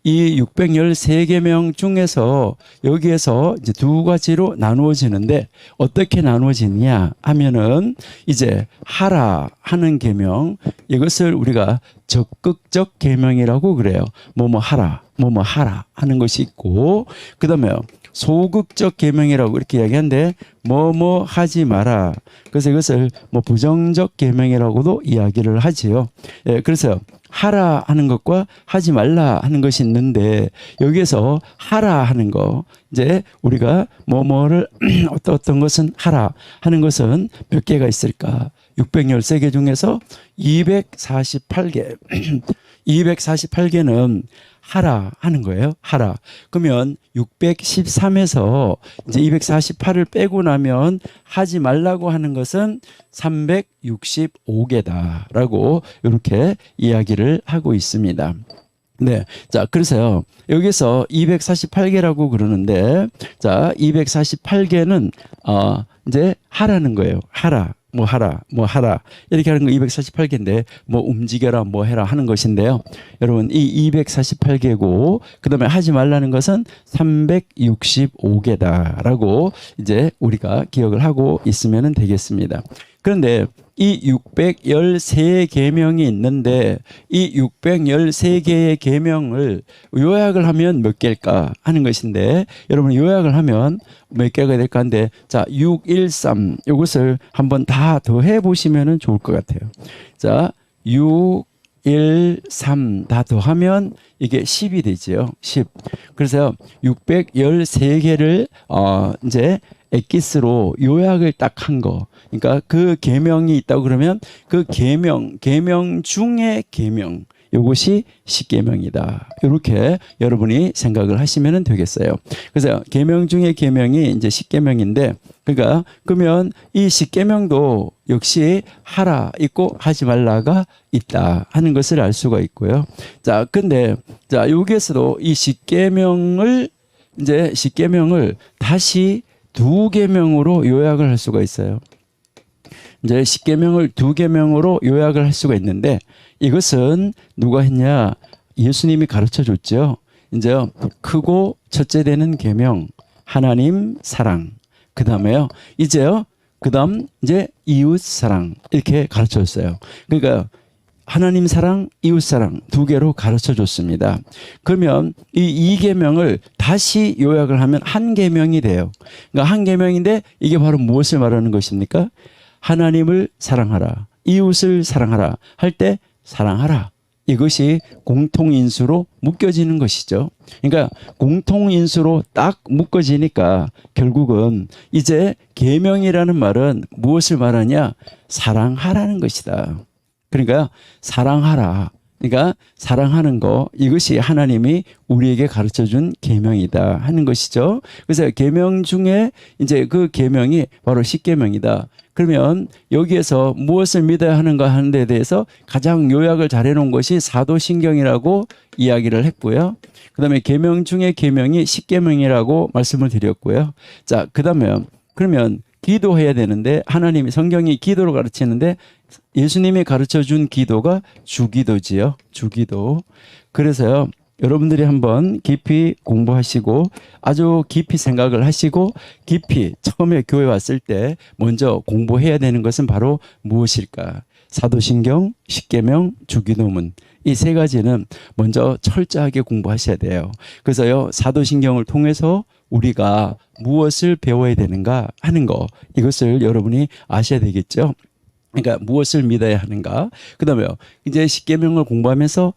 이 613계명 중에서 여기에서 이제 두 가지로 나누어지는데, 어떻게 나누어지냐 하면은 이제 하라 하는 계명, 이것을 우리가 적극적 계명이라고 그래요. 뭐뭐 하라, 뭐뭐 하라 하는 것이 있고, 그다음에 소극적 계명이라고 이렇게 이야기하는데 뭐뭐 하지 마라. 그래서 이것을 뭐 부정적 계명이라고도 이야기를 하지요. 예, 그래서 하라 하는 것과 하지 말라 하는 것이 있는데, 여기에서 하라 하는 거, 이제 우리가 뭐뭐를 어떤 것은 하라 하는 것은 몇 개가 있을까? 613개 중에서 248개 248개는 하라 하는 거예요. 하라. 그러면 613에서 이제 248을 빼고 나면 하지 말라고 하는 것은 365개다라고 이렇게 이야기를 하고 있습니다. 네. 자, 그래서요. 여기서 248개라고 그러는데, 자, 248개는, 이제 하라는 거예요. 하라. 뭐 하라. 뭐 하라. 이렇게 하는 거 248개인데, 뭐 움직여라. 뭐 해라 하는 것인데요. 여러분, 이 248개고, 그 다음에 하지 말라는 것은 365개다라고 이제 우리가 기억을 하고 있으면 되겠습니다. 그런데 이 613계명이 있는데 이 613개의 계명을 요약을 하면 몇 개일까 하는 것인데 여러분 요약을 하면 몇 개가 될까 하는데 자 613 이것을 한번 다 더해 보시면 좋을 것 같아요. 자 613 다 더하면 이게 10이 되죠. 10. 그래서 613개를 이제 엑기스로 요약을 딱 한 거. 그러니까 그 계명이 있다고 그러면 그 계명 중에 계명. 이것이 십계명이다. 이렇게 여러분이 생각을 하시면 되겠어요. 그래서 계명 중에 계명이 이제 십계명인데 그러니까 그러면 이 십계명도 역시 하라 있고 하지 말라가 있다 하는 것을 알 수가 있고요. 자, 근데 자, 여기에서도 이 십계명을 다시 두 계명으로 요약을 할 수가 있어요. 이제 십계명을 두 계명으로 요약을 할 수가 있는데 이것은 누가 했냐? 예수님이 가르쳐 줬죠. 이제 크고 첫째 되는 계명 하나님 사랑. 그다음에요. 이제요. 그다음 이제 이웃 사랑 이렇게 가르쳐 줬어요. 그러니까 하나님 사랑, 이웃 사랑 두 개로 가르쳐 줬습니다. 그러면 이 계명을 다시 요약을 하면 한 계명이 돼요. 그러니까 한 계명인데 이게 바로 무엇을 말하는 것입니까? 하나님을 사랑하라, 이웃을 사랑하라 할 때 사랑하라. 이것이 공통인수로 묶여지는 것이죠. 그러니까 공통인수로 딱 묶어지니까 결국은 이제 계명이라는 말은 무엇을 말하냐? 사랑하라는 것이다. 그러니까 사랑하라. 그러니까 사랑하는 거 이것이 하나님이 우리에게 가르쳐준 계명이다 하는 것이죠. 그래서 계명 중에 이제 그 계명이 바로 십계명이다. 그러면 여기에서 무엇을 믿어야 하는가 하는 데 대해서 가장 요약을 잘 해놓은 것이 사도신경이라고 이야기를 했고요. 그다음에 계명 중에 계명이 십계명이라고 말씀을 드렸고요. 자, 그다음에 그러면 기도해야 되는데 하나님이 성경이 기도를 가르치는데 예수님이 가르쳐준 기도가 주기도지요. 주기도. 그래서요. 여러분들이 한번 깊이 공부하시고 아주 깊이 생각을 하시고 깊이 처음에 교회 왔을 때 먼저 공부해야 되는 것은 바로 무엇일까? 사도신경, 십계명, 주기도문. 이 세 가지는 먼저 철저하게 공부하셔야 돼요. 그래서요. 사도신경을 통해서 우리가 무엇을 배워야 되는가 하는 거 이것을 여러분이 아셔야 되겠죠. 그러니까 무엇을 믿어야 하는가. 그다음에 이제 십계명을 공부하면서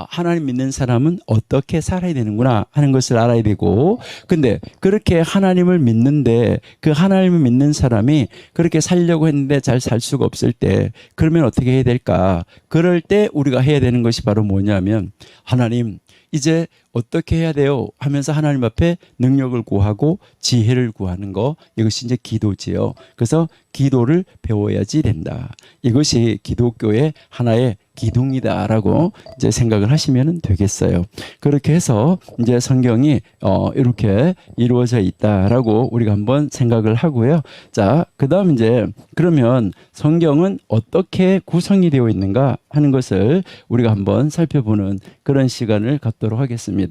하나님 믿는 사람은 어떻게 살아야 되는구나 하는 것을 알아야 되고 근데 그렇게 하나님을 믿는데 그 하나님을 믿는 사람이 그렇게 살려고 했는데 잘 살 수가 없을 때 그러면 어떻게 해야 될까. 그럴 때 우리가 해야 되는 것이 바로 뭐냐면 하나님 이제 어떻게 해야 돼요 하면서 하나님 앞에 능력을 구하고 지혜를 구하는 거 이것이 이제 기도지요. 그래서 기도를 배워야지 된다. 이것이 기독교의 하나의 기둥이다라고 이제 생각을 하시면 되겠어요. 그렇게 해서 이제 성경이 이렇게 이루어져 있다라고 우리가 한번 생각을 하고요. 자, 그다음 이제 그러면 성경은 어떻게 구성이 되어 있는가 하는 것을 우리가 한번 살펴보는 그런 시간을 갖도록 하겠습니다.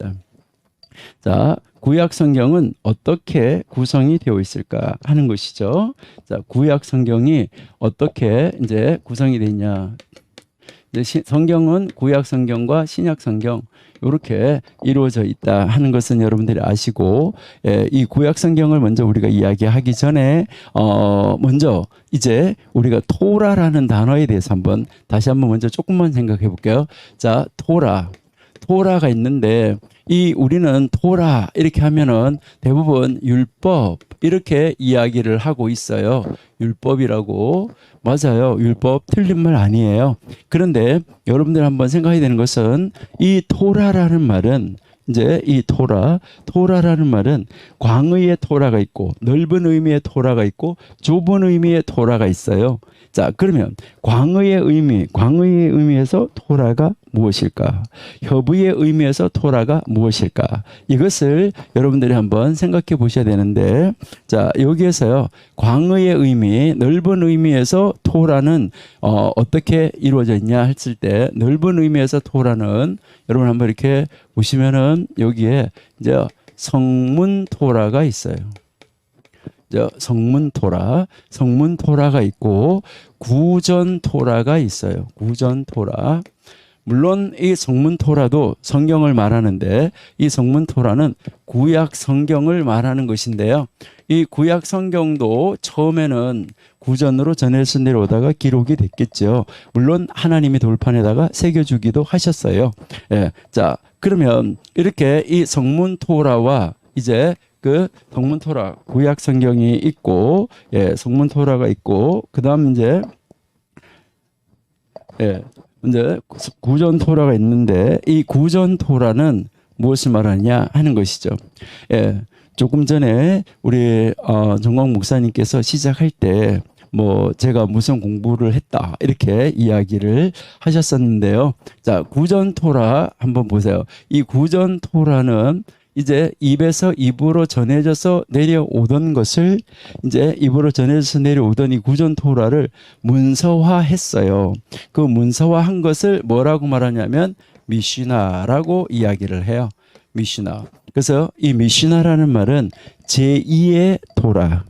자, 구약 성경은 어떻게 구성이 되어 있을까 하는 것이죠. 자, 구약 성경이 어떻게 이제 구성이 되냐. 성경은 구약 성경과 신약 성경 이렇게 이루어져 있다 하는 것은 여러분들이 아시고 이 구약 성경을 먼저 우리가 이야기하기 전에 먼저 이제 우리가 토라라는 단어에 대해서 다시 한번 먼저 조금만 생각해 볼게요. 자, 토라가 있는데 이 우리는 토라 이렇게 하면은 대부분 율법 이렇게 이야기를 하고 있어요. 율법이라고. 맞아요. 율법 틀린 말 아니에요. 그런데 여러분들 한번 생각해야 되는 것은 이 토라라는 말은 이제 이 토라라는 말은 광의의 토라가 있고 넓은 의미의 토라가 있고 좁은 의미의 토라가 있어요. 자, 그러면 광의의 의미에서 토라가 무엇일까? 협의의 의미에서 토라가 무엇일까? 이것을 여러분들이 한번 생각해 보셔야 되는데, 자, 여기에서요, 광의의 의미, 넓은 의미에서 토라는 어떻게 이루어져 있냐 했을 때, 넓은 의미에서 토라는 여러분 한번 이렇게 보시면은 여기에 이제 성문 토라가 있어요. 성문 토라가 있고 구전 토라가 있어요. 구전 토라. 물론 이 성문 토라도 성경을 말하는데 이 성문 토라는 구약 성경을 말하는 것인데요. 이 구약 성경도 처음에는 구전으로 전해서 내려오다가 기록이 됐겠죠. 물론 하나님이 돌판에다가 새겨주기도 하셨어요. 예. 자, 그러면 이렇게 이 성문 토라와 이제 그 성문 토라 구약 성경이 있고, 예, 성문 토라가 있고, 그다음 이제 구전 토라가 있는데 이 구전 토라는 무엇을 말하느냐 하는 것이죠. 예, 조금 전에 우리 정광 목사님께서 시작할 때 뭐 제가 무슨 공부를 했다 이렇게 이야기를 하셨었는데요. 자, 구전 토라 한번 보세요. 이 구전 토라는 이제 입에서 입으로 전해져서 내려오던 것을 이제 입으로 전해져서 내려오던 이 구전 토라를 문서화했어요. 그 문서화한 것을 뭐라고 말하냐면 미시나라고 이야기를 해요. 미시나. 그래서 이 미시나라는 말은 제2의 토라.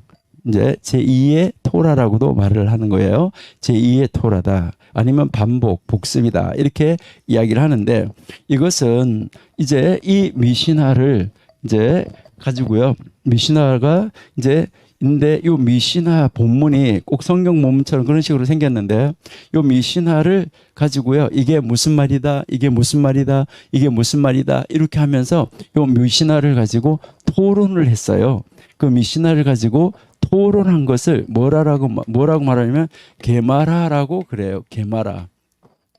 이제 제2의 토라라고도 말을 하는 거예요. 제2의 토라다. 아니면 복습이다. 이렇게 이야기를 하는데 이것은 이제 이 미시나를 이제 가지고요. 미시나가 이제 근데 이 미시나 본문이 꼭 성경 본문처럼 그런 식으로 생겼는데 이 미시나를 가지고요. 이게 무슨 말이다. 이게 무슨 말이다. 이게 무슨 말이다. 이렇게 하면서 이 미시나를 가지고 토론을 했어요. 그 미시나를 가지고 토론한 것을 뭐라고 말하냐면 게마라라고 그래요. 게마라.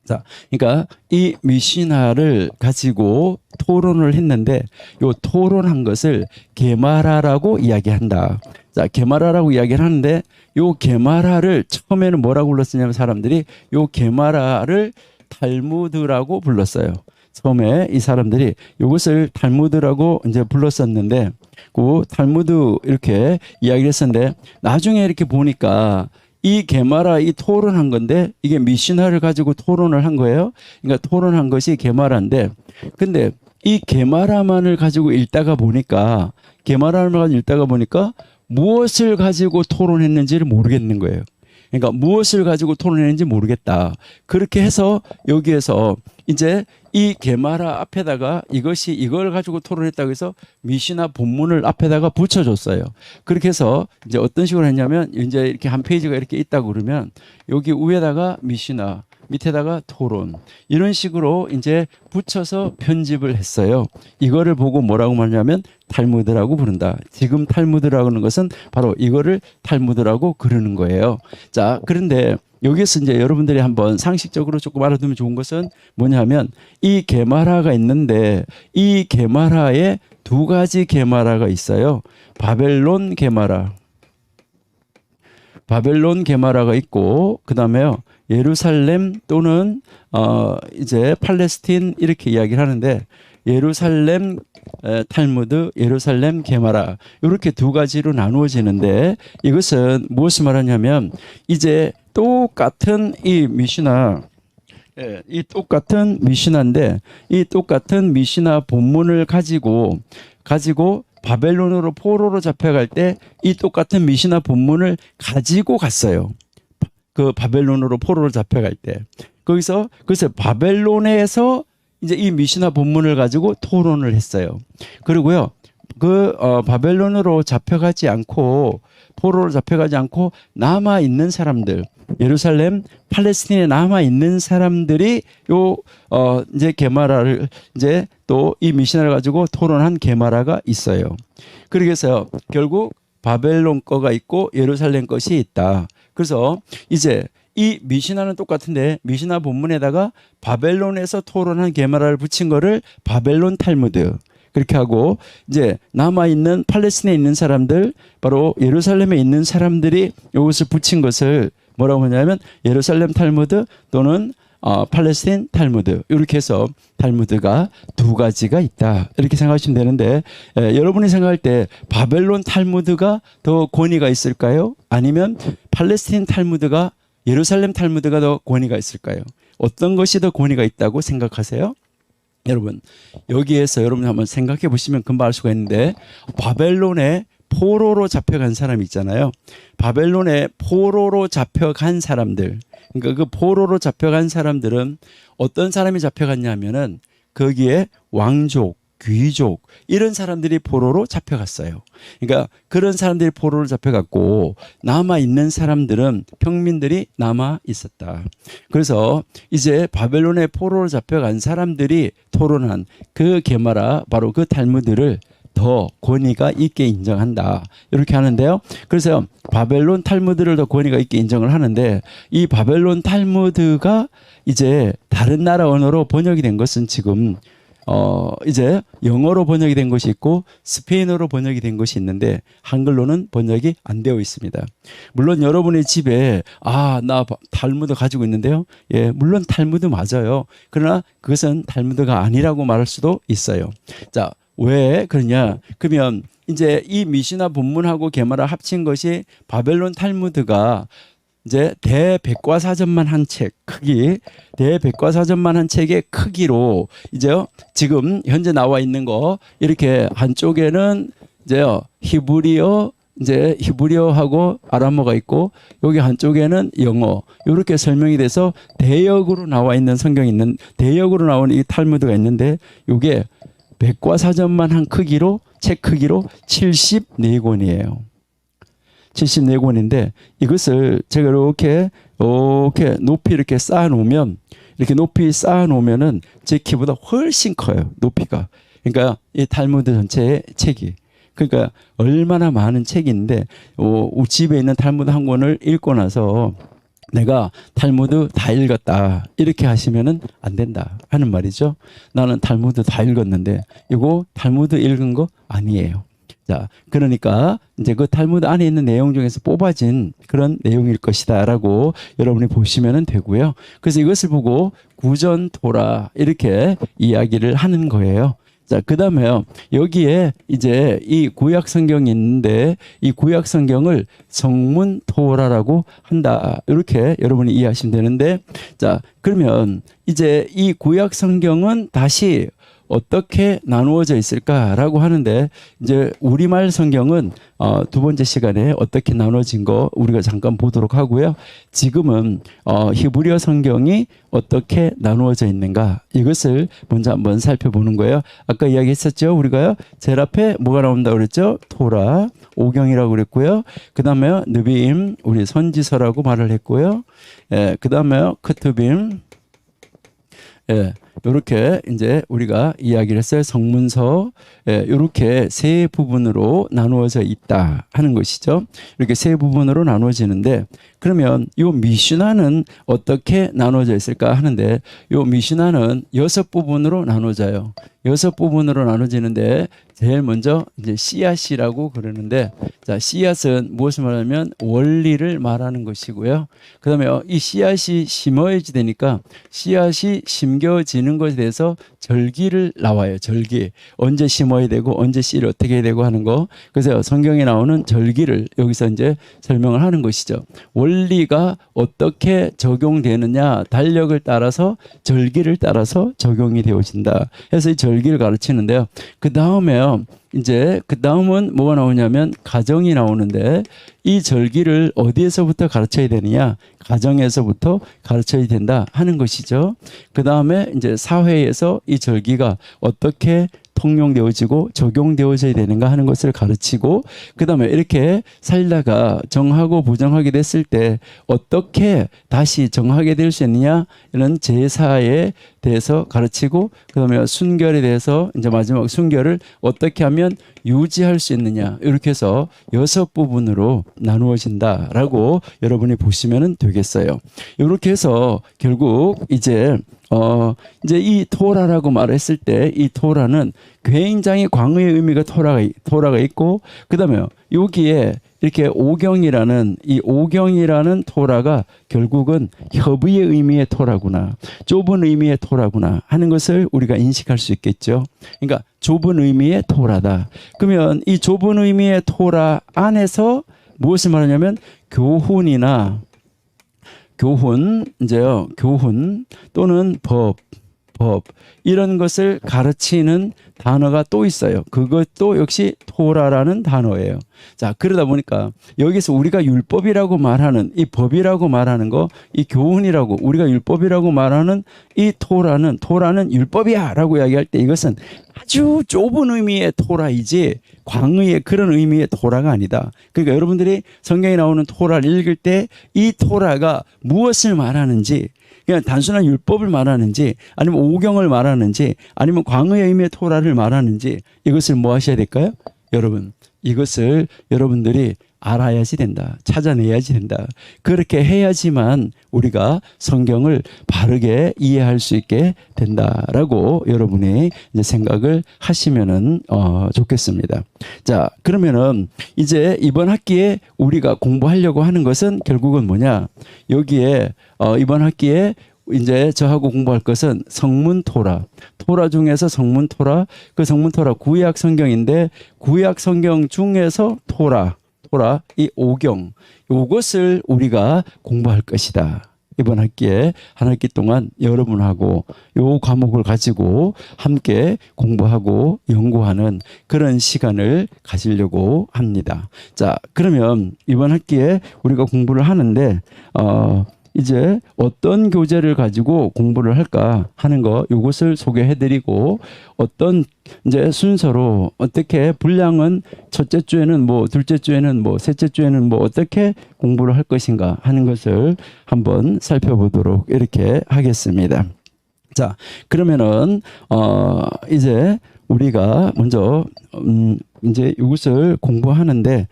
자, 그러니까 이 미시나를 가지고 토론을 했는데 요 토론한 것을 게마라라고 이야기한다. 자, 게마라라고 이야기를 하는데 요 게마라를 처음에는 뭐라고 불렀었냐면 사람들이 요 게마라를 탈무드라고 불렀어요. 처음에 이 사람들이 이것을 탈무드라고 이제 불렀었는데 그 탈무드 이렇게 이야기를 했었는데 나중에 이렇게 보니까 이 게마라 이 토론한 건데 이게 미시나를 가지고 토론을 한 거예요. 그러니까 토론한 것이 게마라인데 근데 이 게마라만을 가지고 읽다가 보니까 무엇을 가지고 토론했는지를 모르겠는 거예요. 그러니까 무엇을 가지고 토론했는지 모르겠다. 그렇게 해서 여기에서 이제 이 게마라 앞에다가 이걸 가지고 토론했다고 해서 미시나 본문을 앞에다가 붙여줬어요. 그렇게 해서 이제 어떤 식으로 했냐면 이제 이렇게 한 페이지가 이렇게 있다고 그러면 여기 위에다가 미시나 밑에다가 토론 이런 식으로 이제 붙여서 편집을 했어요. 이거를 보고 뭐라고 말하냐면 탈무드라고 부른다. 지금 탈무드라고 하는 것은 바로 이거를 탈무드라고 그러는 거예요. 자, 그런데 여기서 이제 여러분들이 한번 상식적으로 조금 알아두면 좋은 것은 뭐냐면 이 게마라가 있는데 이 게마라에 두 가지 게마라가 있어요. 바벨론 게마라가 있고 그다음에요. 예루살렘 또는 이제 팔레스틴 이렇게 이야기를 하는데 예루살렘 탈무드, 예루살렘 게마라 이렇게 두 가지로 나누어지는데 이것은 무엇을 말하냐면 이제 똑같은 이 미시나 이 똑같은 미시나인데 이 똑같은 미시나 본문을 가지고 바벨론으로 포로로 잡혀갈 때 이 똑같은 미시나 본문을 가지고 갔어요. 그 바벨론으로 포로로 잡혀갈 때 거기서 그래서 바벨론에서 이제 이 미시나 본문을 가지고 토론을 했어요. 그리고요 바벨론으로 잡혀가지 않고 포로로 잡혀가지 않고 남아 있는 사람들 예루살렘 팔레스틴에 남아 있는 사람들이 이제 게마라를 이제 또 이 미시나를 가지고 토론한 게마라가 있어요. 그래서 결국 바벨론 거가 있고 예루살렘 것이 있다. 그래서 이제 이 미시나는 똑같은데 미시나 본문에다가 바벨론에서 토론한 게마라를 붙인 거를 바벨론 탈무드 그렇게 하고 이제 남아있는 팔레스틴에 있는 사람들 바로 예루살렘에 있는 사람들이 이것을 붙인 것을 뭐라고 하냐면 예루살렘 탈무드 또는 팔레스틴 탈무드 이렇게 해서 탈무드가 두 가지가 있다 이렇게 생각하시면 되는데 여러분이 생각할 때 바벨론 탈무드가 더 권위가 있을까요? 아니면 팔레스틴 탈무드가 예루살렘 탈무드가 더 권위가 있을까요? 어떤 것이 더 권위가 있다고 생각하세요? 여러분 여기에서 여러분 한번 생각해 보시면 금방 알 수가 있는데 바벨론에 포로로 잡혀간 사람이 있잖아요. 바벨론에 포로로 잡혀간 사람들 그러니까 그 포로로 잡혀간 사람들은 어떤 사람이 잡혀갔냐면은 거기에 왕족 귀족 이런 사람들이 포로로 잡혀갔어요. 그러니까 그런 사람들이 포로로 잡혀갔고 남아있는 사람들은 평민들이 남아 있었다. 그래서 이제 바벨론에 포로로 잡혀간 사람들이 토론한 그 게마라 바로 그 탈무드를 더 권위가 있게 인정한다. 이렇게 하는데요. 그래서 바벨론 탈무드를 더 권위가 있게 인정을 하는데 이 바벨론 탈무드가 이제 다른 나라 언어로 번역이 된 것은 지금 이제 영어로 번역이 된 것이 있고 스페인어로 번역이 된 것이 있는데 한글로는 번역이 안 되어 있습니다. 물론 여러분의 집에 나 탈무드 가지고 있는데요. 예, 물론 탈무드 맞아요. 그러나 그것은 탈무드가 아니라고 말할 수도 있어요. 자, 왜 그러냐? 그러면 이제 이 미시나 본문하고 게마라 합친 것이 바벨론 탈무드가 이제 대백과사전만 한 책 크기 대백과사전만 한 책의 크기로 이제 지금 현재 나와 있는 거 이렇게 한쪽에는 이제 히브리어 이제 히브리어하고 아람어가 있고 여기 한쪽에는 영어 이렇게 설명이 돼서 대역으로 나와 있는 성경이 있는 대역으로 나오는 이 탈무드가 있는데 이게 백과사전만 한 크기로 책 크기로 74권이에요. 74권인데 이것을 제가 이렇게 높이 이렇게 쌓아 놓으면 이렇게 높이 쌓아 놓으면은 제 키보다 훨씬 커요. 높이가. 그러니까 이 탈무드 전체의 책이. 그러니까 얼마나 많은 책인데 집에 있는 탈무드 한 권을 읽고 나서 내가 탈무드 다 읽었다 이렇게 하시면은 안 된다 하는 말이죠. 나는 탈무드 다 읽었는데 이거 탈무드 읽은 거 아니에요. 자, 그러니까 이제 그 탈무드 안에 있는 내용 중에서 뽑아진 그런 내용일 것이다라고 여러분이 보시면 되고요. 그래서 이것을 보고 구전 토라 이렇게 이야기를 하는 거예요. 자, 그다음에요. 여기에 이제 이 구약 성경이 있는데 이 구약 성경을 성문 토라라고 한다. 이렇게 여러분이 이해하시면 되는데 자, 그러면 이제 이 구약 성경은 다시 어떻게 나누어져 있을까라고 하는데 이제 우리말 성경은 두 번째 시간에 어떻게 나눠진 거 우리가 잠깐 보도록 하고요. 지금은 히브리어 성경이 어떻게 나누어져 있는가 이것을 먼저 한번 살펴보는 거예요. 아까 이야기했었죠. 우리가요. 제일 앞에 뭐가 나온다고 그랬죠? 토라, 오경이라고 그랬고요. 그 다음에 느비임, 우리 선지서라고 말을 했고요. 예, 그 다음에 크투빔, 예, 이렇게 이제 우리가 이야기를 했어요. 성문서 이렇게 세 부분으로 나누어져 있다 하는 것이죠. 이렇게 세 부분으로 나누어지는데 그러면 이 미슈나는 어떻게 나누어져 있을까 하는데 이 미슈나는 6부분으로 나누어져요. 6부분으로 나눠지는데 제일 먼저 이제 씨앗이라고 그러는데 자, 씨앗은 무엇을 말하면 원리를 말하는 것이고요. 그다음에 이 씨앗이 심어야지 되니까 씨앗이 심겨지는 것에 대해서 절기를 나와요. 절기. 언제 심어야 되고 언제 씨를 어떻게 해야 되고 하는 거. 그래서 성경에 나오는 절기를 여기서 이제 설명을 하는 것이죠. 원리가 어떻게 적용되느냐 달력을 따라서 절기를 따라서 적용이 되어진다. 그래서 이 절기를 가르치는데요. 그 다음에요. 이제 그 다음은 뭐가 나오냐면 가정이 나오는데 이 절기를 어디에서부터 가르쳐야 되느냐 가정에서부터 가르쳐야 된다 하는 것이죠. 그 다음에 이제 사회에서 이 절기가 어떻게 통용되어지고 적용되어져야 되는가 하는 것을 가르치고, 그 다음에 이렇게 살다가 정하고 부정하게 됐을 때 어떻게 다시 정하게 될 수 있느냐, 이런 제사에 대해서 가르치고, 그 다음에 순결에 대해서 이제 마지막 순결을 어떻게 하면 유지할 수 있느냐, 이렇게 해서 6부분으로 나누어진다라고 여러분이 보시면 되겠어요. 이렇게 해서 결국 이제 이 토라라고 말했을 때 이 토라는 굉장히 광의의 의미가 토라가 있고, 그다음에 여기에 이렇게 오경이라는 이 오경이라는 토라가 결국은 협의의 의미의 토라구나, 좁은 의미의 토라구나 하는 것을 우리가 인식할 수 있겠죠. 그러니까 좁은 의미의 토라다. 그러면 이 좁은 의미의 토라 안에서 무엇을 말하냐면 교훈 또는 법 이런 것을 가르치는 단어가 또 있어요. 그것도 역시 토라라는 단어예요. 자, 그러다 보니까 여기서 우리가 율법이라고 말하는 이 법이라고 말하는 거, 이 교훈이라고 우리가 율법이라고 말하는 이 토라는 율법이야라고 이야기할 때 이것은 아주 좁은 의미의 토라이지 광의의 그런 의미의 토라가 아니다. 그러니까 여러분들이 성경에 나오는 토라를 읽을 때 이 토라가 무엇을 말하는지, 그냥 단순한 율법을 말하는지 아니면 오경을 말하는지 아니면 광의의 의미의 토라를 말하는지, 이것을 뭐 하셔야 될까요? 여러분, 이것을 여러분들이 알아야지 된다. 찾아내야지 된다. 그렇게 해야지만 우리가 성경을 바르게 이해할 수 있게 된다라고 여러분이 이제 생각을 하시면은 좋겠습니다. 자, 그러면은 이제 이번 학기에 우리가 공부하려고 하는 것은 결국은 뭐냐? 여기에 이번 학기에 이제 저하고 공부할 것은 성문 토라 중에서 성문 토라, 그 성문 토라 구약 성경인데 구약 성경 중에서 토라 이 오경, 이것을 우리가 공부할 것이다. 이번 학기에 한 학기 동안 여러분하고 요 과목을 가지고 함께 공부하고 연구하는 그런 시간을 가지려고 합니다. 자, 그러면 이번 학기에 우리가 공부를 하는데 이제 어떤 교재를 가지고 공부를 할까 하는 거, 이것을 소개해드리고, 어떤 이제 순서로 어떻게 분량은 첫째 주에는 뭐, 둘째 주에는 뭐, 셋째 주에는 뭐 어떻게 공부를 할 것인가 하는 것을 한번 살펴보도록 이렇게 하겠습니다. 자, 그러면은 이제 우리가 먼저 이제 이것을 공부하는데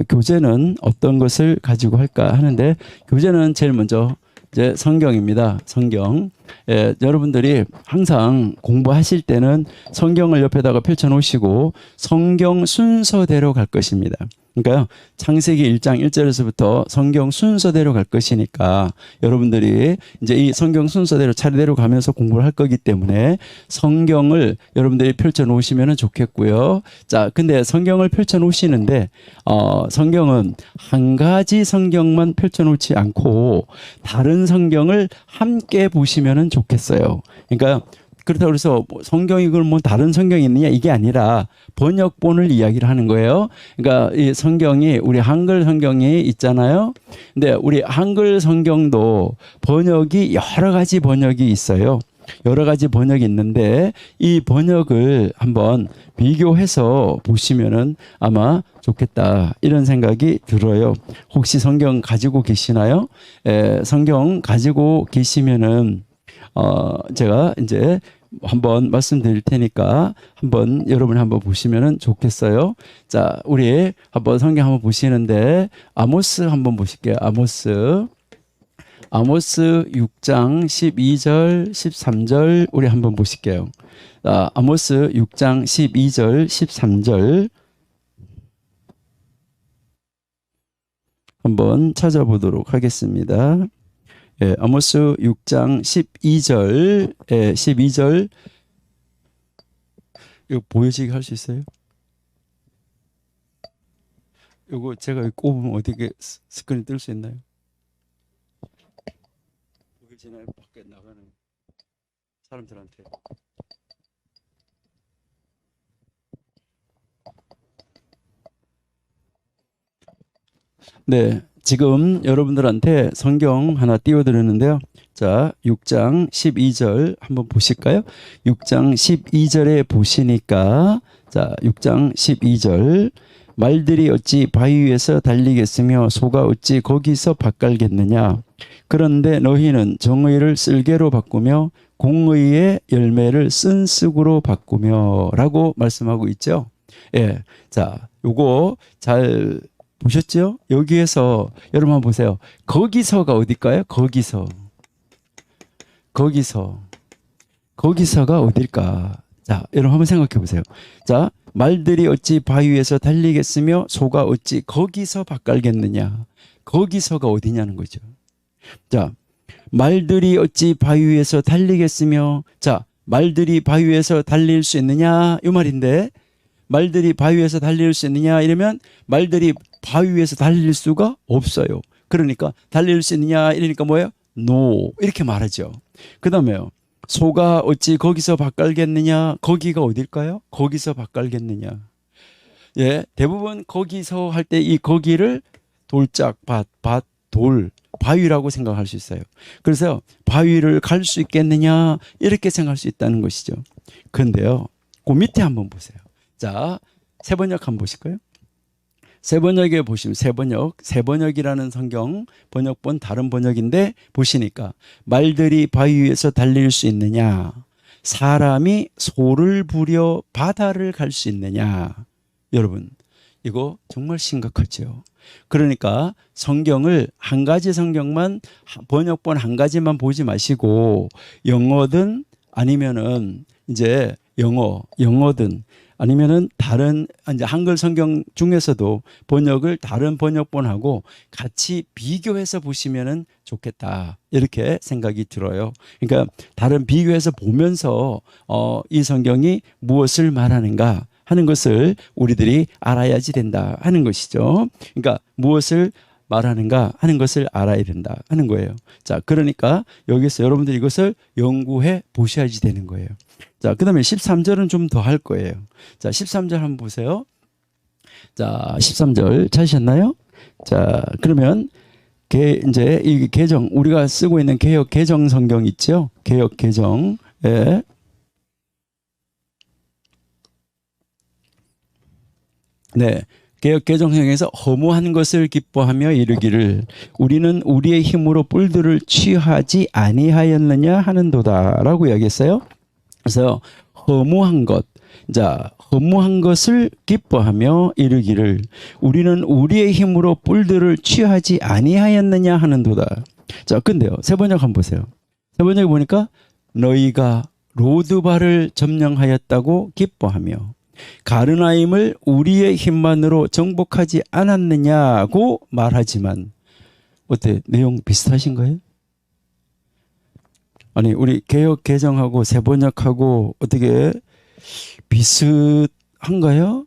교재는 어떤 것을 가지고 할까 하는데, 교재는 제일 먼저 이제 성경입니다. 성경. 여러분들이 항상 공부하실 때는 성경을 옆에다가 펼쳐 놓으시고 성경 순서대로 갈 것입니다. 그러니까 창세기 1장 1절에서부터 성경 순서대로 갈 것이니까 여러분들이 이제 이 성경 순서대로 차례대로 가면서 공부를 할 거기 때문에 성경을 여러분들이 펼쳐 놓으시면 좋겠고요. 자, 근데 성경을 펼쳐 놓으시는데 성경은 한 가지 성경만 펼쳐 놓지 않고 다른 성경을 함께 보시면 좋겠어요. 그러니까 그렇다고 해서 성경이 그걸 뭐 다른 성경이 있느냐 이게 아니라 번역본을 이야기를 하는 거예요. 그러니까 이 성경이 우리 한글 성경이 있잖아요. 근데 우리 한글 성경도 번역이 여러 가지 번역이 있어요. 여러 가지 번역이 있는데 이 번역을 한번 비교해서 보시면은 아마 좋겠다 이런 생각이 들어요. 혹시 성경 가지고 계시나요? 성경 가지고 계시면은 제가 이제 한번 말씀드릴 테니까 한번 여러분이 한번 보시면은 좋겠어요. 자, 우리 한번 성경 한번 보시는데 아모스 한번 보실게요. 아모스 6장 12절 13절 우리 한번 보실게요. 아모스 6장 12절 13절 한번 찾아보도록 하겠습니다. 아모스 6장 12절 12절 이거 보여지게 할 수 있어요? 이거 제가 꼽으면 어떻게 스크린 뜰 수 있나요? 보여지나요? 밖에 나가는 사람들한테. 네, 지금 여러분들한테 성경 하나 띄워드렸는데요. 자, 6장 12절 한번 보실까요? 6장 12절에 보시니까, 자, 6장 12절. 말들이 어찌 바위 위에서 달리겠으며 소가 어찌 거기서 밭갈겠느냐. 그런데 너희는 정의를 쓸개로 바꾸며 공의의 열매를 쓴쑥으로 바꾸며 라고 말씀하고 있죠. 예. 자, 요거 잘 보셨죠? 여기에서 여러분 한번 보세요. 거기서가 어딜까요? 거기서가 어딜까? 자, 여러분 한번 생각해 보세요. 자, 말들이 어찌 바위 위에서 달리겠으며 소가 어찌 거기서 밭갈겠느냐. 거기서가 어디냐는 거죠. 자, 말들이 어찌 바위 위에서 달리겠으며, 자, 말들이 바위 위에서 달릴 수 있느냐 이 말인데, 말들이 바위 위에서 달릴 수 있느냐 이러면 말들이 바위 위에서 달릴 수가 없어요. 그러니까 달릴 수 있느냐 이러니까 뭐예요? No 이렇게 말하죠. 그 다음에요. 소가 어찌 거기서 밭갈겠느냐. 거기가 어딜까요? 거기서 밭갈겠느냐. 예, 대부분 거기서 할 때 이 거기를 돌짝 돌 바위라고 생각할 수 있어요. 그래서 바위를 갈 수 있겠느냐 이렇게 생각할 수 있다는 것이죠. 그런데요, 그 밑에 한번 보세요. 자, 세번역 한번 보실까요? 세번역에 보시면 세번역이라는 성경 번역본 다른 번역인데 보시니까 말들이 바위 위에서 달릴 수 있느냐, 사람이 소를 부려 바다를 갈 수 있느냐. 여러분, 이거 정말 심각하죠. 그러니까 성경을 한 가지 성경만, 번역본 한 가지만 보지 마시고 영어든 아니면은 이제 영어든 아니면은 다른 이제 한글 성경 중에서도 번역을 다른 번역본하고 같이 비교해서 보시면은 좋겠다 이렇게 생각이 들어요. 그러니까 다른 비교해서 보면서 이 성경이 무엇을 말하는가 하는 것을 우리들이 알아야지 된다 하는 것이죠. 그러니까 무엇을 말하는가 하는 것을 알아야 된다 하는 거예요. 자, 그러니까 여기서 여러분들이 이것을 연구해 보셔야지 되는 거예요. 자, 그 다음에 13절은 좀 더 할 거예요. 자, 13절 한번 보세요. 자, 13절 찾으셨나요? 자, 그러면 이제 이 개정, 우리가 쓰고 있는 개역 개정 성경 있죠? 개역 개정. 예. 네. 개역 개정성경에서 허무한 것을 기뻐하며 이르기를 우리는 우리의 힘으로 뿔들을 취하지 아니하였느냐 하는도다라고 이야기했어요. 그래서 허무한 것, 자, 허무한 것을 기뻐하며 이르기를 우리는 우리의 힘으로 뿔들을 취하지 아니하였느냐 하는도다. 자, 근데요, 세번역 한번 보세요. 세번역 보니까 너희가 로드발을 점령하였다고 기뻐하며 가르나임을 우리의 힘만으로 정복하지 않았느냐고 말하지만, 어때? 내용 비슷하신가요? 아니, 우리 개역 개정하고 세번역하고 어떻게 비슷한가요?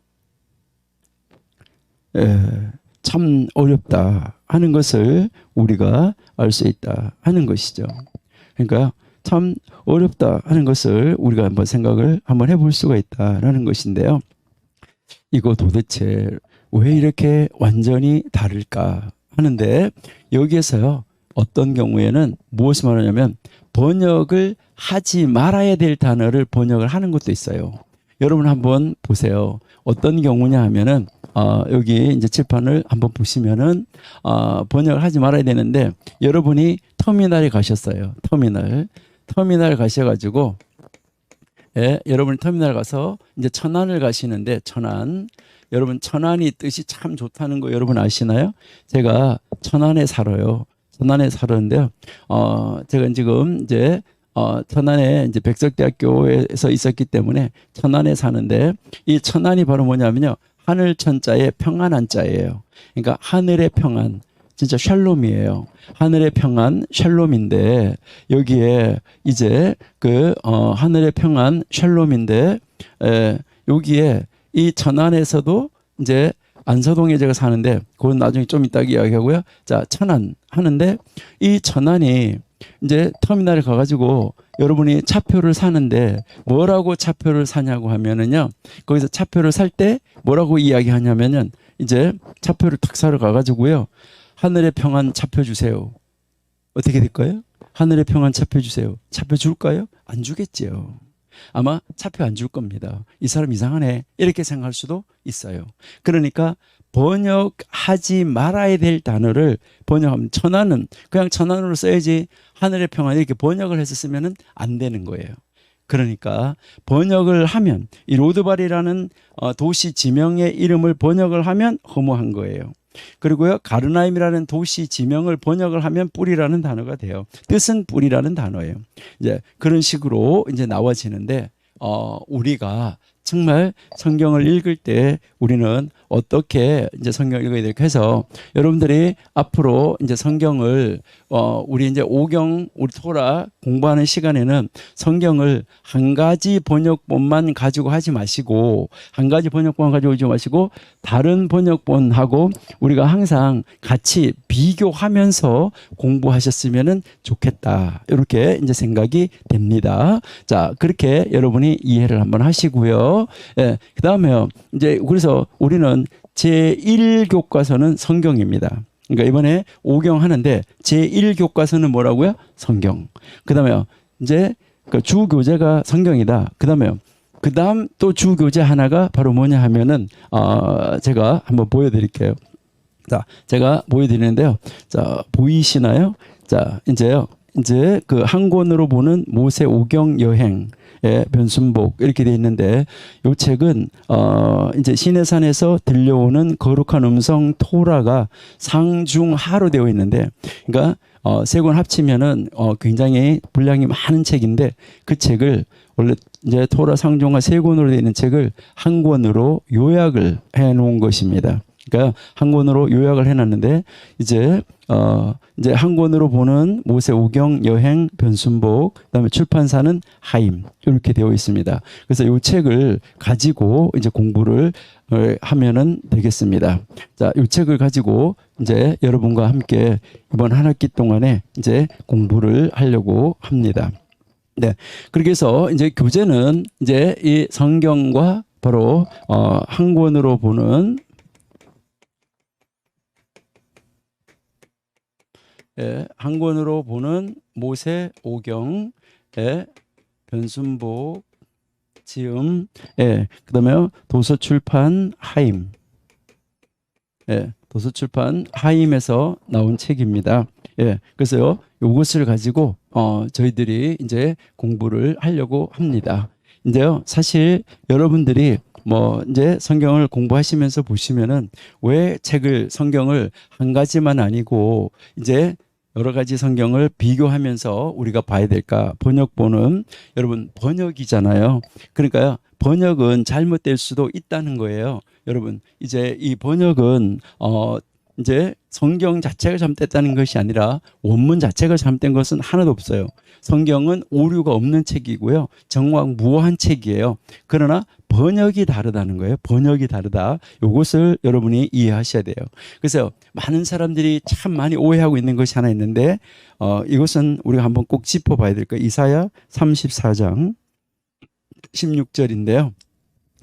참 어렵다 하는 것을 우리가 알 수 있다 하는 것이죠. 그러니까 참 어렵다 하는 것을 우리가 한번 생각을 한번 해볼 수가 있다라는 것인데요. 이거 도대체 왜 이렇게 완전히 다를까 하는데, 여기에서요, 어떤 경우에는 무엇을 말하냐면 번역을 하지 말아야 될 단어를 번역을 하는 것도 있어요. 여러분 한번 보세요. 어떤 경우냐 하면은 여기 이제 칠판을 한번 보시면은 번역을 하지 말아야 되는데, 여러분이 터미널에 가셨어요. 터미널 가셔가지고, 예, 여러분 터미널 가서 이제 천안을 가시는데, 여러분 천안이 뜻이 참 좋다는 거 여러분 아시나요? 제가 천안에 살아요. 천안에 살았는데요. 제가 지금 이제 천안에 이제 백석대학교에서 있었기 때문에 천안에 사는데, 이 천안이 바로 뭐냐면요, 하늘 천자에 평안한 자예요. 그러니까 하늘의 평안, 진짜 샬롬이에요. 하늘의 평안, 샬롬인데, 여기에 이제 하늘의 평안, 샬롬인데, 여기에 이 천안에서도 이제 안서동에 제가 사는데, 그건 나중에 좀 이따 이야기하고요. 자, 천안 하는데, 이 천안이 이제 터미널에 가가지고 여러분이 차표를 사는데 뭐라고 차표를 사냐고 하면은요, 거기서 차표를 살 때 뭐라고 이야기하냐면은, 이제 차표를 탁 사러 가가지고요, 하늘의 평안 잡혀주세요. 어떻게 될까요? 하늘의 평안 잡혀주세요. 잡혀줄까요? 안 주겠지요. 아마 잡혀 안 줄 겁니다. 이 사람 이상하네 이렇게 생각할 수도 있어요. 그러니까 번역하지 말아야 될 단어를 번역하면 천안은 그냥 천안으로 써야지 하늘의 평안 이렇게 번역을 해서 쓰면 안 되는 거예요. 그러니까 번역을 하면 이 로드발이라는 도시 지명의 이름을 번역을 하면 허무한 거예요. 그리고요 가르나임이라는 도시 지명을 번역을 하면 뿔이라는 단어가 돼요. 뜻은 뿔이라는 단어예요. 이제 그런 식으로 이제 나와지는데 우리가 정말 성경을 읽을 때 우리는 어떻게 이제 성경을 읽어야 될까 해서 여러분들이 앞으로 이제 성경을 우리 이제 오경 우리 토라 공부하는 시간에는 성경을 한 가지 번역본만 가지고 하지 마시고 한 가지 번역본만 가지고 오지 마시고 다른 번역본하고 우리가 항상 같이 비교하면서 공부하셨으면은 좋겠다. 이렇게 이제 생각이 됩니다. 자, 그렇게 여러분이 이해를 한번 하시고요. 예, 그다음에 이제 그래서 우리는 제1교과서는 성경입니다. 그러니까 이번에 5경 하는데 제1교과서는 뭐라고요? 성경. 그다음에 이제 그 주교재가 성경이다. 그다음 또 주교재 하나가 바로 뭐냐 하면은 제가 한번 보여드릴게요. 자, 제가 보여드리는데요. 자, 보이시나요? 자, 이제 그 한 권으로 보는 모세 오경 여행. 예, 변순복 이렇게 돼 있는데 이 책은 이제 시내산에서 들려오는 거룩한 음성 토라가 상중하로 되어 있는데 그러니까 세 권 합치면은 굉장히 분량이 많은 책인데 그 책을 원래 이제 토라 상중하 세 권으로 되어 있는 책을 한 권으로 요약을 해 놓은 것입니다. 그러니까 한 권으로 요약을 해놨는데 이제 한 권으로 보는 모세 오경 여행 변순복 그다음에 출판사는 하임 이렇게 되어 있습니다. 그래서 이 책을 가지고 이제 공부를 하면은 되겠습니다. 자, 이 책을 가지고 이제 여러분과 함께 이번 한 학기 동안에 이제 공부를 하려고 합니다. 네, 그렇게 해서 이제 교재는 이제 이 성경과 바로 한 권으로 보는 한 권으로 보는 모세 오경의 변순복 지음, 그다음에 도서출판 하임, 도서출판 하임에서 나온 책입니다. 그래서요, 이것을 가지고 저희들이 이제 공부를 하려고 합니다. 이제요, 사실 여러분들이 뭐 이제 성경을 공부하시면서 보시면은 왜 성경을 한 가지만 아니고 이제 여러 가지 성경을 비교하면서 우리가 봐야 될까? 번역본은 여러분 번역이잖아요. 그러니까요. 번역은 잘못될 수도 있다는 거예요. 여러분 이제 이 번역은 이제 성경 자체가 잘못됐다는 것이 아니라 원문 자체가 잘못된 것은 하나도 없어요. 성경은 오류가 없는 책이고요. 정확무한 책이에요. 그러나 번역이 다르다는 거예요. 번역이 다르다. 이것을 여러분이 이해하셔야 돼요. 그래서 많은 사람들이 참 많이 오해하고 있는 것이 하나 있는데 이것은 우리가 한번 꼭 짚어봐야 될 거예요. 이사야 34장 16절인데요.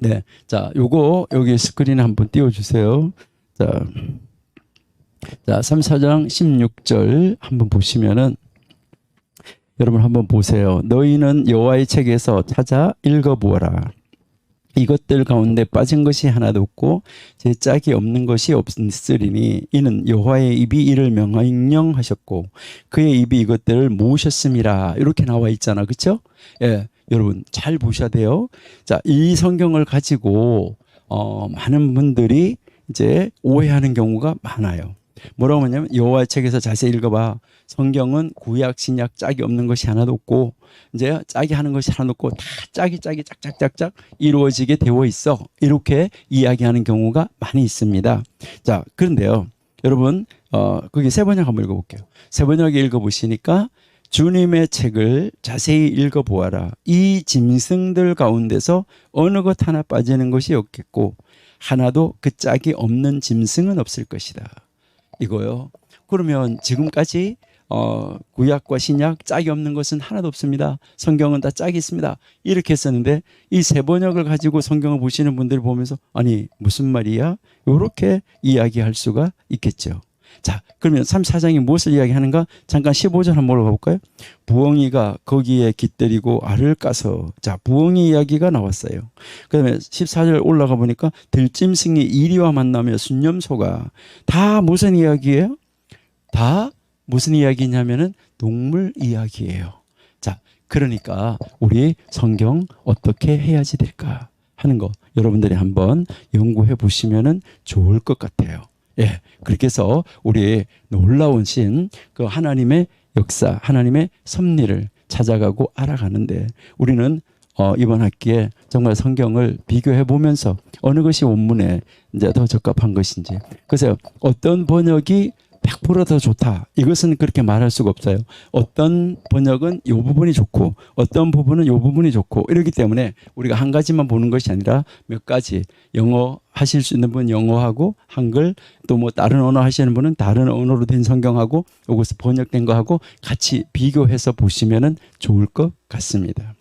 네, 자, 요거 여기 스크린에 한번 띄워주세요. 자, 34장 16절 한번 보시면은 여러분 한번 보세요. 너희는 여호와의 책에서 찾아 읽어보아라. 이것들 가운데 빠진 것이 하나도 없고 제 짝이 없는 것이 없으리니 이는 여호와의 입이 이를 명령하셨고 그의 입이 이것들을 모으셨음이라. 이렇게 나와 있잖아, 그렇죠? 예, 여러분 잘 보셔야 돼요. 자, 이 성경을 가지고 많은 분들이 이제 오해하는 경우가 많아요. 뭐라고 하냐면 여호와의 책에서 자세히 읽어봐. 성경은 구약 신약 짝이 없는 것이 하나도 없고 이제 짝이 하는 것이 하나도 없고 다 짝이 짝짝짝짝 이루어지게 되어 있어. 이렇게 이야기하는 경우가 많이 있습니다. 자, 그런데요, 여러분 거기 세 번역 한번 읽어볼게요. 세 번역에 읽어보시니까 주님의 책을 자세히 읽어보아라. 이 짐승들 가운데서 어느 것 하나 빠지는 것이 없겠고 하나도 그 짝이 없는 짐승은 없을 것이다. 이거요. 그러면 지금까지 구약과 신약 짝이 없는 것은 하나도 없습니다. 성경은 다 짝이 있습니다. 이렇게 했었는데 이 세 번역을 가지고 성경을 보시는 분들이 보면서 아니 무슨 말이야? 이렇게 이야기할 수가 있겠죠. 자, 그러면 34장이 무엇을 이야기하는가? 잠깐 15절 한번 올라볼까요? 부엉이가 거기에 깃들이고 알을 까서, 자, 부엉이 이야기가 나왔어요. 그다음에 14절 올라가 보니까 들짐승이 이리와 만나며 순념소가, 다 무슨 이야기예요? 다 무슨 이야기냐면은 동물 이야기예요. 자, 그러니까 우리 성경 어떻게 해야지 될까 하는 거 여러분들이 한번 연구해 보시면은 좋을 것 같아요. 예, 그렇게 해서 우리 놀라운 신, 그 하나님의 역사, 하나님의 섭리를 찾아가고 알아가는데, 우리는 이번 학기에 정말 성경을 비교해 보면서 어느 것이 원문에 이제 더 적합한 것인지, 그래서 어떤 번역이 100%더 좋다, 이것은 그렇게 말할 수가 없어요. 어떤 번역은 이 부분이 좋고 어떤 부분은 이 부분이 좋고, 이렇기 때문에 우리가 한 가지만 보는 것이 아니라 몇 가지, 영어 하실 수 있는 분은 영어하고 한글, 또 뭐 다른 언어 하시는 분은 다른 언어로 된 성경하고 이것을 번역된 거하고 같이 비교해서 보시면은 좋을 것 같습니다.